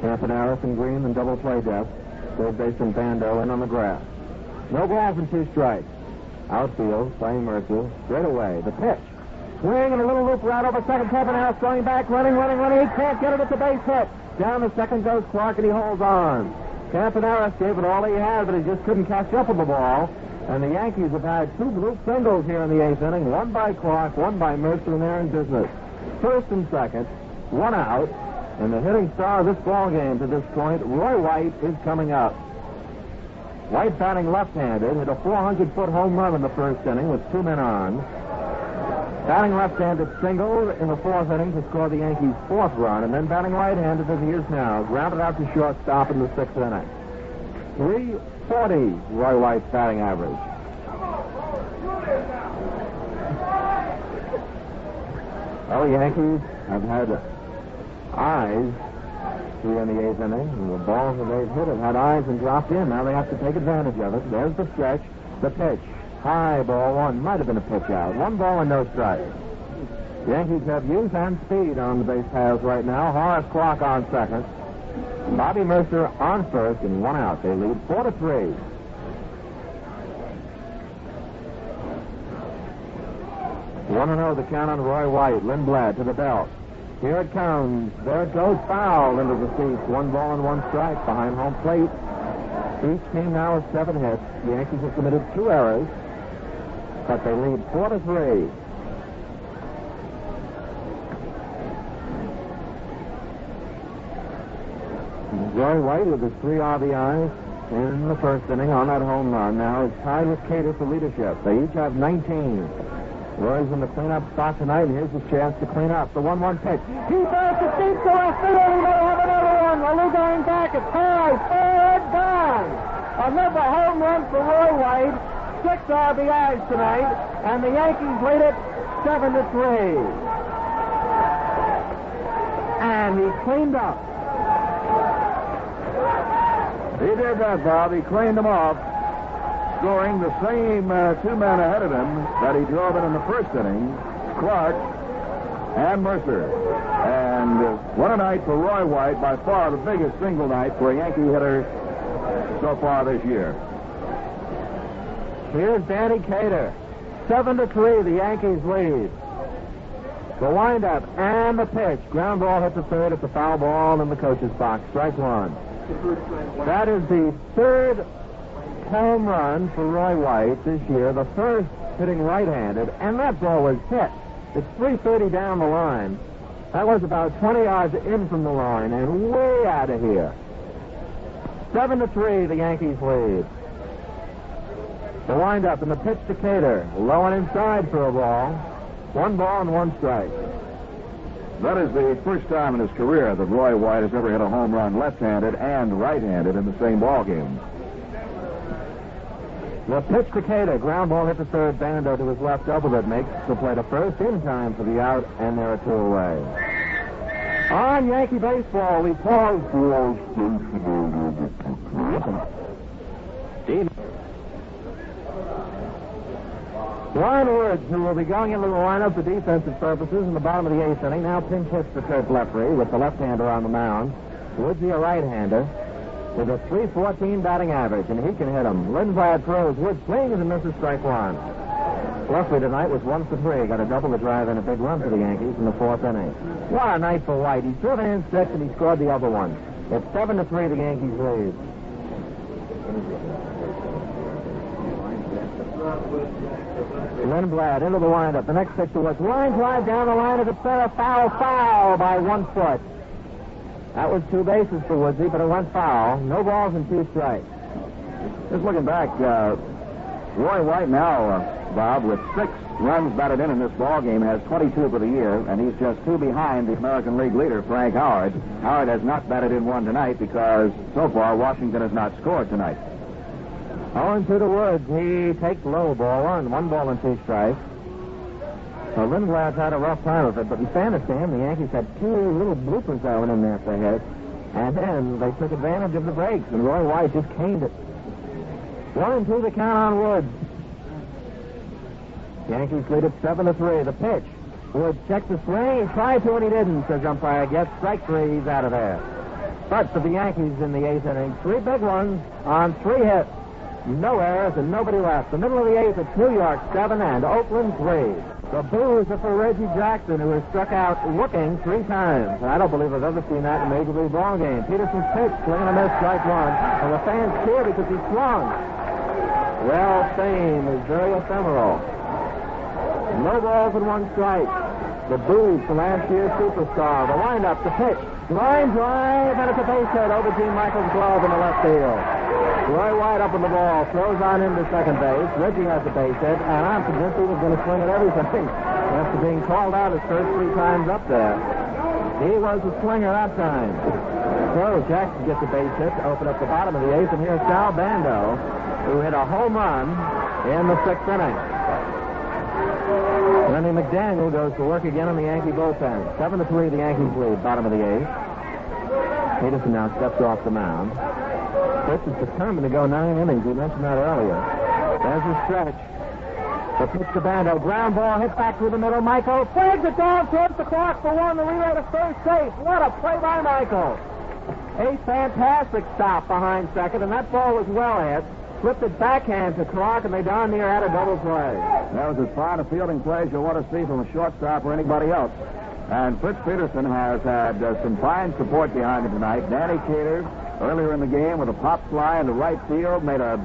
Speaker 2: Campaneris and Green in double play depth. Third baseman Bando in on the grass. No balls and 2 strikes. Outfield, playing Mercer. Straight away. The pitch. Swing and a little loop right over second. Campaneris going back, running. He can't get it at the base hit. Down the second goes Clark, and he holds on. Campaneris gave it all he had, but he just couldn't catch up with the ball. And the Yankees have had 2 bloop singles here in the 8th inning. One by Clark, one by Mercer, and they're in business. First and second, 1 out. And the hitting star of this ball game to this point, Roy White, is coming up. White batting left-handed, hit a 400-foot home run in the first inning with 2 men on. Batting left-handed single in the 4th inning to score the Yankees' 4th run, and then batting right-handed as he is now, grounded out to shortstop in the 6th inning. 340, Roy White's batting average. Well, the Yankees have had eyes here in the 8th inning, and the balls that they've hit have had eyes and dropped in. Now they have to take advantage of it. There's the stretch, the pitch. High ball 1. Might have been a pitch out. 1 ball and no strike. The Yankees have youth and speed on the base paths right now. Horace Clark on second. Bobby Mercer on first, and 1 out. They lead 4-3. One and 0 the count on Roy White. Lindblad to the belt. Here it comes. There it goes. Foul into the seats. 1 ball and 1 strike behind home plate. Each team now has 7 hits. The Yankees have committed 2 errors, but they lead 4-3. Roy White with his 3 RBIs in the first inning on that home run now is tied with Cater for leadership. They each have 19. Roy's in the cleanup spot tonight, and here's his chance to clean up. The 1-1 pitch. He throws it deep to left field. He may have another one. Lou going back. It's high. Third down. Another home run for Roy White. 6 RBIs tonight, and the Yankees lead it 7-3. And he cleaned up.
Speaker 1: He did that, Bob. He cleaned them off, scoring the same 2 men ahead of him that he drove in the first inning, Clark and Mercer. And what a night for Roy White, by far the biggest single night for a Yankee hitter so far this year.
Speaker 2: Here's Danny Cater. 7-3, the Yankees lead. The windup and the pitch. Ground ball hit the third at the foul ball in the coach's box. Strike 1. That is the 3rd home run for Roy White this year. The first hitting right-handed, and that ball was hit. It's 330 down the line. That was about 20 yards in from the line and way out of here. 7-3, the Yankees lead. The windup and the pitch to Cater. Low and inside for a ball. 1 ball and 1 strike.
Speaker 1: That is the first time in his career that Roy White has ever hit a home run left-handed and right-handed in the same ball game.
Speaker 2: The pitch to Cater. Ground ball hit the third. Bando to his left double it. Makes the play to first in time for the out, and there are 2 away. On Yankee baseball, we pause for Ron Woods, who will be going into the lineup for defensive purposes in the bottom of the 8th inning, now pinch hits for Kurt Leffery with the left-hander on the mound. Woodsy a right-hander with a .314 batting average, and he can hit him. Lindblad throws. Woods swings and misses strike 1. Leffery tonight was 1 for 3. Got a double to drive in a big run for the Yankees in the 4th inning. What a night for White. He threw in 6 and he scored the other one. It's 7-3, the Yankees lead. Lindblad into the windup. The next pitch to Woods. Line drive down the line of the center. Foul by 1 foot. That was 2 bases for Woodsy, but it went foul. No balls and 2 strikes.
Speaker 1: Just looking back, Roy White now, Bob, with 6 runs batted in this ball game, has 22 for the year, and he's just 2 behind the American League leader, Frank Howard. Howard has not batted in 1 tonight because so far Washington has not scored tonight.
Speaker 2: 0-2 to Woods. He takes low, ball 1. 1 ball and 2 strikes. Well, Lindblad's had a rough time of it, but in fairness to him, the Yankees had two little bloopers that went in there for hit. And then they took advantage of the breaks, and Roy White just caned it. 1-2 the count on Woods. Yankees lead at 7-3. The pitch. Woods checked the swing. He tried to, and he didn't, says umpire. Gets strike three. He's out of there. But for the Yankees in the eighth inning, three big ones on three hits. No errors and nobody left. The middle of the eighth, it's New York 7 and Oakland 3. The boos are for Reggie Jackson, who has struck out looking 3 times. And I don't believe I've ever seen that in a Major League ball game. Peterson's pitch, swing and a miss, strike one. And the fans cheer because he swung. Well, fame is very ephemeral. No balls and 1 strike. The boos for last year's superstar. The windup, the pitch. Line drive, and it's a base hit over Gene Michael's glove in the left field. Roy White up on the ball, throws on into second base. Reggie has the base hit, and I'm convinced he was going to swing at everything. After being called out his first 3 times up there. He was a swinger that time. So Jackson gets a base hit to open up the bottom of the eighth, and here's Sal Bando, who hit a home run in the 6th inning. Randy McDaniel goes to work again in the Yankee bullpen. 7-3 the Yankees lead, bottom of the eighth. Peterson now steps off the mound. Pitch is determined to go 9 innings. We mentioned that earlier. There's the stretch. The pitch to Bando. Ground ball hit back through the middle. Michael flags it down towards the clock for 1. The relay to first base. What a play by Michael. A fantastic stop behind second, and that ball was well hit. Flipped it backhand to Clark, and they darn near had a double play.
Speaker 1: That was as fine a fielding play as you'll want to see from a shortstop or anybody else. And Fritz Peterson has had some fine support behind him tonight. Danny Caters, earlier in the game with a pop fly into right field, made a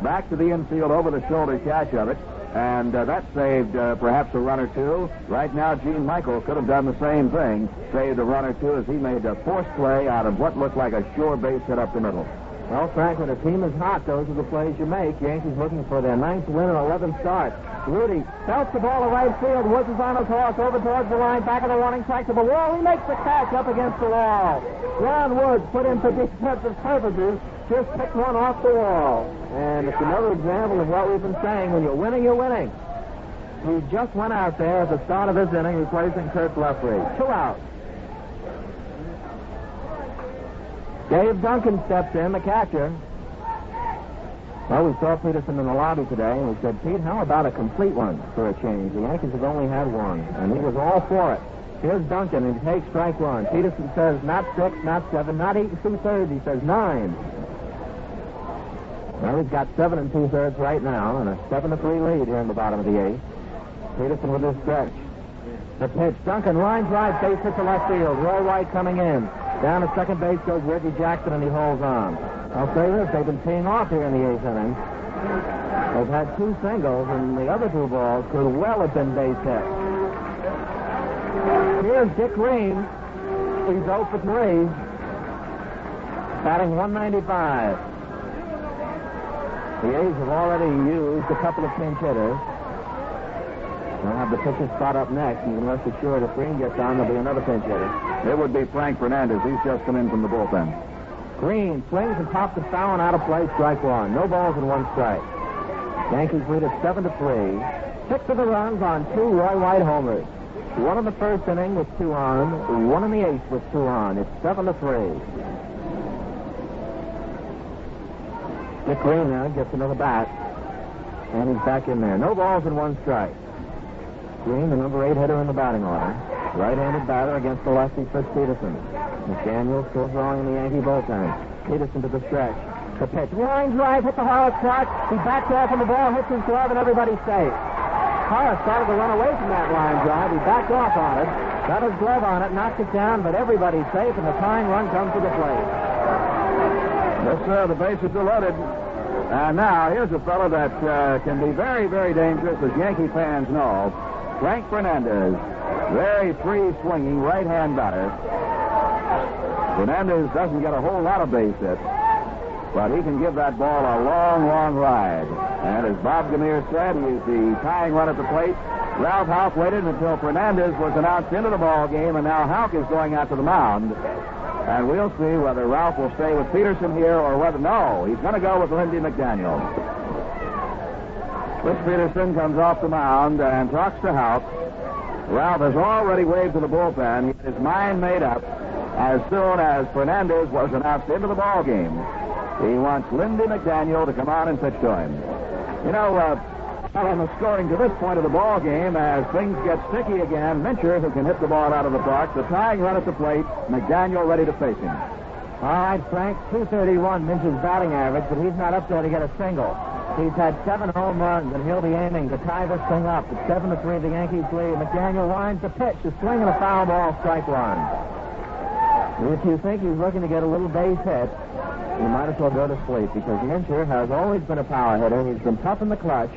Speaker 1: back to the infield over-the-shoulder catch of it. And that saved perhaps a run or two. Right now, Gene Michael could have done the same thing, saved a run or two as he made a forced play out of what looked like a sure base hit up the middle.
Speaker 2: Well, Frank, when a team is hot, those are the plays you make. Yankees looking for their 9th win and 11th start. Rudy belts the ball to right field. Woods is on a toss over towards the line. Back of the warning track to the wall. He makes the catch up against the wall. Ron Woods put in for defensive purposes. Just picked one off the wall. And it's another example of what we've been saying. When you're winning, you're winning. He just went out there at the start of this inning replacing Kurt Leffrey. 2 outs. Dave Duncan steps in, the catcher. Well, we saw Peterson in the lobby today, and we said, Pete, how about a complete one for a change? The Yankees have only had one, and he was all for it. Here's Duncan, and he takes strike 1. Peterson says, not 6, not 7, not 8 2/3. He says 9. Well, he's got 7 2/3 right now, and a 7-3 lead here in the bottom of the 8th. Peterson with his stretch. The pitch, Duncan, line drive, base hit to left field. Roy White coming in. Down to second base goes Reggie Jackson, and he holds on. I'll say this, they've been teeing off here in the 8th inning. They've had 2 singles, and the other 2 balls could well have been base hits. Here's Dick Green. He's 0 for 3. Batting 195. The A's have already used a couple of pinch hitters. They'll have the pitcher spot up next, and you can rest assured if Green gets on, there'll be another pinch hitter.
Speaker 1: It would be Frank Fernandez. He's just come in from the bullpen.
Speaker 2: Green swings and pops it foul and out of play, strike 1. No balls and 1 strike. Yankees lead at 7-3. 6 of the runs on 2 Roy White homers. 1 in the first inning with 2 on, 1 in the 8th with 2 on. It's 7-3. Dick Green now gets another bat, and he's back in there. No balls and 1 strike. Green, the number 8 hitter in the batting order. Right-handed batter against the lefty Fritz Peterson. McDaniel still throwing in the Yankee bullpen. Peterson to the stretch. The pitch. Line drive, hit the Horace Clark. He backs off on the ball, hits his glove, and everybody's safe. Horace started to run away from that line drive. He backed off on it, got his glove on it, knocked it down, but everybody's safe, and the tying run comes to the plate.
Speaker 1: Yes, sir, the bases are loaded. And now, here's a fellow that can be very, very dangerous, as Yankee fans know. Frank Fernandez, very free-swinging right-hand batter. Fernandez doesn't get a whole lot of base hits, but he can give that ball a long, long ride. And as Bob Gamere said, he is the tying run at the plate. Ralph Houck waited until Fernandez was announced into the ball game, and now Houck is going out to the mound. And we'll see whether Ralph will stay with Peterson here or whether... No, he's going to go with Lindy McDaniel. Fritz Peterson comes off the mound and talks to Houck. Ralph has already waved to the bullpen. He had his mind made up as soon as Fernandez was announced into the ball game. He wants Lindy McDaniel to come on and pitch to him. You know, on the scoring to this point of the ball game, as things get sticky again, Mincher, who can hit the ball out of the park, the tying run at the plate, McDaniel ready to face him.
Speaker 2: All right, Frank, 231 Mincher's batting average, but he's not up there to get a single. He's had 7 home runs, and he'll be aiming to tie this thing up. It's 7-3, the Yankees lead. McDaniel winds the pitch, a swing and a foul ball, strike one. If you think he's looking to get a little base hit, you might as well go to sleep, because Mincher has always been a power hitter. He's been tough in the clutch,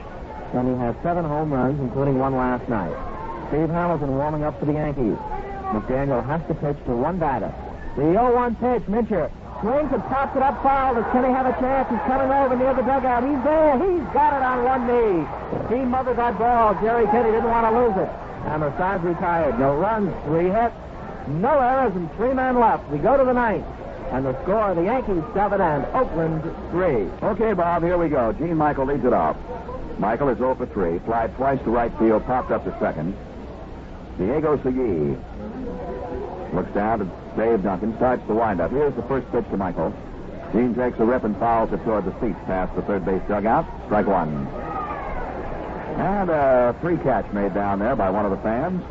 Speaker 2: and he has 7 home runs, including one last night. Steve Hamilton warming up for the Yankees. McDaniel has to pitch to one batter. The 0-1 pitch, Mincher swings and pops it up foul. Does Kenny have a chance? He's coming over near the dugout. He's there. He's got it on one knee. He mothered that ball. Jerry Kenny didn't want to lose it. And the side's retired. No runs, 3 hits, no errors, and 3 men left. We go to the 9th. And the score, the Yankees 7 and Oakland 3.
Speaker 1: Okay, Bob, here we go. Gene Michael leads it off. Michael is 0 for 3. Flied twice to right field, popped up to second. Diego Segui looks down to Dave Duncan, starts the windup. Here's the first pitch to Michael. Gene takes a rip and fouls it toward the seats past the third base dugout. Strike one. And a free catch made down there by one of the fans.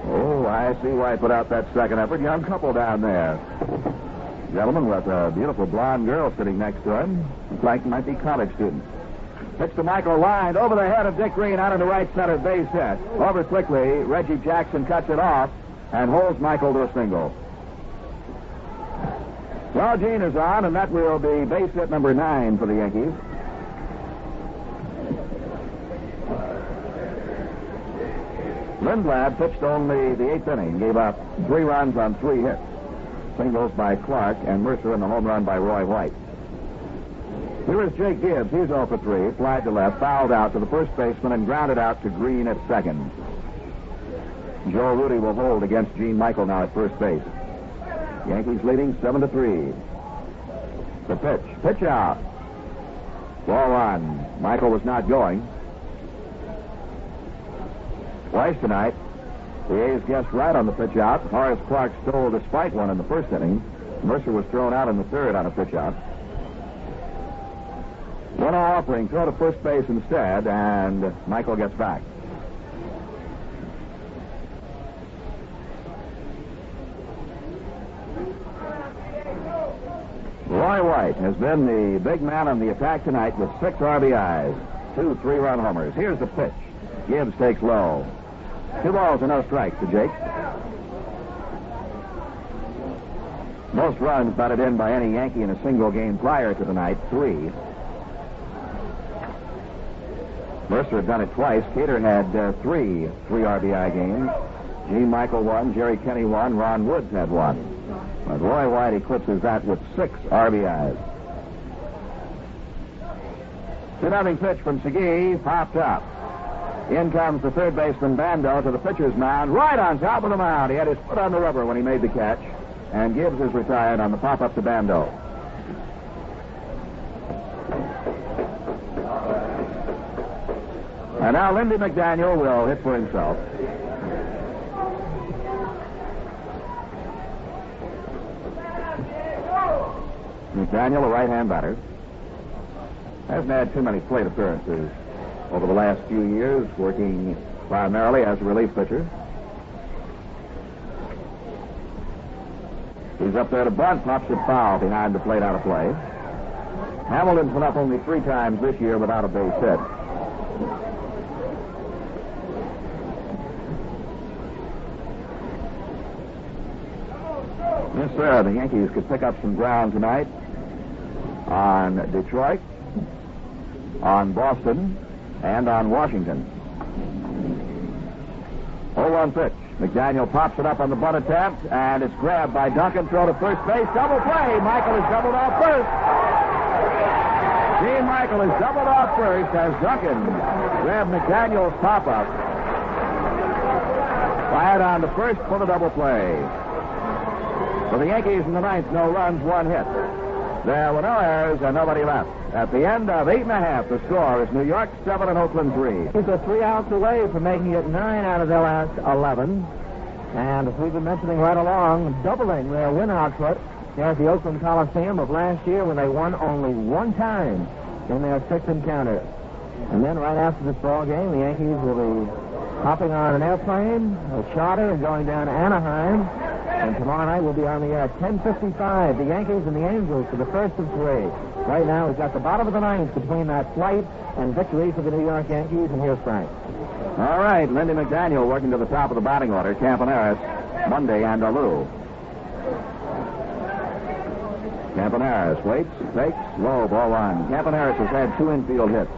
Speaker 1: Oh, I see why he put out that second effort. Young couple down there. Gentleman with a beautiful blonde girl sitting next to him. Looks like he might be college students. Pitch to Michael, lined over the head of Dick Green out into right center, base hit. Over quickly, Reggie Jackson cuts it off and holds Michael to a single. Well, Gene is on, and that will be base hit number 9 for the Yankees. Lindblad pitched only the 8th inning, gave up 3 runs on 3 hits. Singles by Clark and Mercer and the home run by Roy White. Here is Jake Gibbs. He's 0 for 3. Flied to left, fouled out to the first baseman, and grounded out to Green at second. Joe Rudy will hold against Gene Michael now at first base. Yankees leading 7-3. The pitch. Pitch out. Ball on. Michael was not going. Twice tonight, the A's guessed right on the pitch out. Horace Clark stole despite one in the first inning. Mercer was thrown out in the third on a pitch out. 1-0 offering, throw to first base instead, and Michael gets back. Roy White has been the big man on the attack tonight with 6 RBIs, 2 3-run homers. Here's the pitch. Gibbs takes low. 2 balls and no strikes to Jake. Most runs batted in by any Yankee in a single game prior to tonight, 3. Mercer had done it twice. Cater had 3 RBI games. Gene Michael 1, Jerry Kenny 1, Ron Woods had 1. But Roy White eclipses that with 6 RBIs. 2-0 pitch from Segui, popped up. In comes the third baseman Bando to the pitcher's mound, right on top of the mound. He had his foot on the rubber when he made the catch, and Gibbs is retired on the pop-up to Bando. And now Lindy McDaniel will hit for himself. McDaniel, a right-hand batter, hasn't had too many plate appearances over the last few years, working primarily as a relief pitcher. He's up there to bunt, pops it foul behind the plate, out of play. Hamilton's been up only 3 times this year without a base hit. Yes, sir, the Yankees could pick up some ground tonight on Detroit, on Boston, and on Washington. 0-1 pitch. McDaniel pops it up on the bunt attempt, and it's grabbed by Duncan. Throw to first base. Double play. Michael is doubled off first. Gene Michael is doubled off first as Duncan grabbed McDaniel's pop-up. Fired on to first for the double play. For the Yankees in the 9th, no runs, 1 hit. There were no errors and nobody left At the end of 8 1/2, the score is New York 7 and Oakland 3.
Speaker 2: He's a 3 outs away from making it 9 out of their last 11. And as we've been mentioning right along, doubling their win output here at the Oakland Coliseum of last year when they won only one time in their 6 encounters. And then right after this ball game, the Yankees will be hopping on an airplane, a charter, and going down to Anaheim. And tomorrow night we'll be on the air at 10:55. The Yankees and the Angels for the first of 3. Right now we've got the bottom of the 9th between that flight and victory for the New York Yankees. And here's Frank.
Speaker 1: All right, Lindy McDaniel working to the top of the batting order. Campaneris, Monday, and Alou. Campaneris waits, takes, low, ball 1. Campaneris has had 2 infield hits.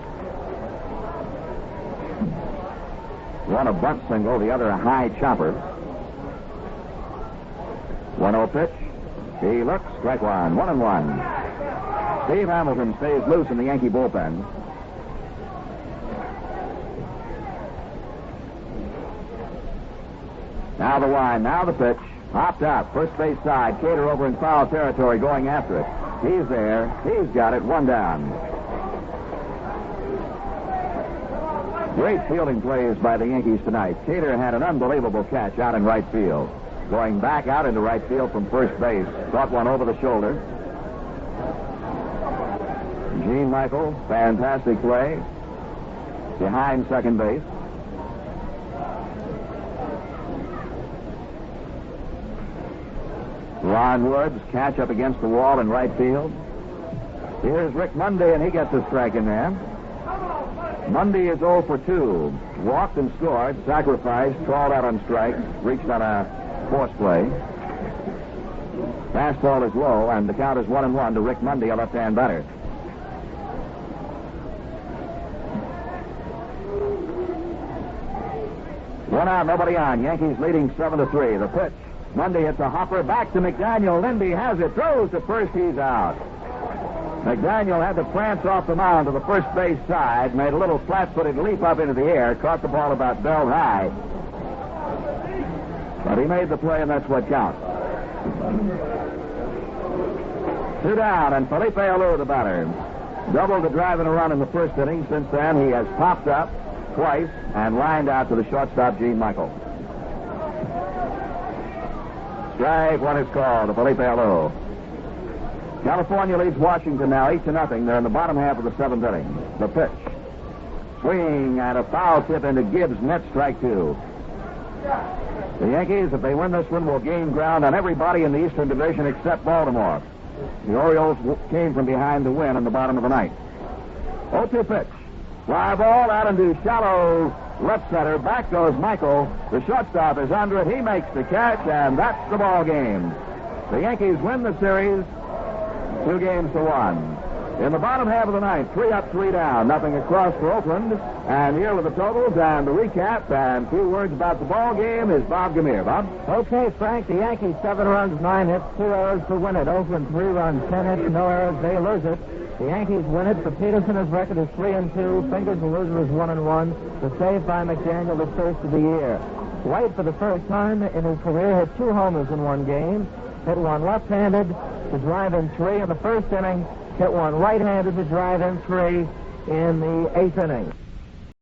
Speaker 1: One a bunt single, the other a high chopper. 1-0 pitch. He looks, strike 1, 1-1. Steve Hamilton stays loose in the Yankee bullpen. Now the wind, now the pitch. Hopped out, first base side. Cater over in foul territory going after it. He's there. He's got it. 1 down. Great fielding plays by the Yankees tonight. Cater had an unbelievable catch out in right field. Going back out into right field from first base. Caught one over the shoulder. Gene Michael, fantastic play. Behind second base. Ron Woods, catch up against the wall in right field. Here's Rick Monday, and he gets a strike in there. Monday is 0 for 2. Walked and scored, sacrificed, crawled out on strikes, reached on a force play. Fastball is low, and the count is 1-1 to Rick Monday, a left-hand batter. One out, nobody on. Yankees leading 7-3. The pitch. Monday hits a hopper back to McDaniel. Lindy has it. Throws to first. He's out. McDaniel had to prance off the mound to the first base side. Made a little flat-footed leap up into the air. Caught the ball about belt high. But he made the play, and that's what counts. 2 down, and Felipe Alou, the batter. Doubled the drive and a run in the first inning. Since then, he has popped up twice and lined out to the shortstop, Gene Michael. Strike 1 is called to Felipe Alou. California leads Washington now 8-0. They're in the bottom half of the 7th inning. The pitch. Swing and a foul tip into Gibbs. Net, strike 2. The Yankees, if they win this one, will gain ground on everybody in the Eastern Division except Baltimore. The Orioles came from behind to win in the bottom of the 9th. 0-2 pitch. Fly ball out into shallow left center. Back goes Michael. The shortstop is under it. He makes the catch, and that's the ball game. The Yankees win the series 2-1. In the bottom half of the 9th, 3 up, 3 down. Nothing across for Oakland. And here with the totals and the recap and a few words about the ball game is Bob Gamere. Bob?
Speaker 2: Okay, Frank. The Yankees 7 runs, 9 hits, 2 errors to win it. Oakland 3 runs, 10 hits, no errors. They lose it. The Yankees win it. For Peterson, his record is 3-2. Fingers, the loser, is 1-1. The save by McDaniel, the first of the year. White, for the first time in his career, hit 2 homers in one game. Hit one left-handed to drive in 3 in the first inning. Hit one right-handed to drive in 3 in the 8th inning.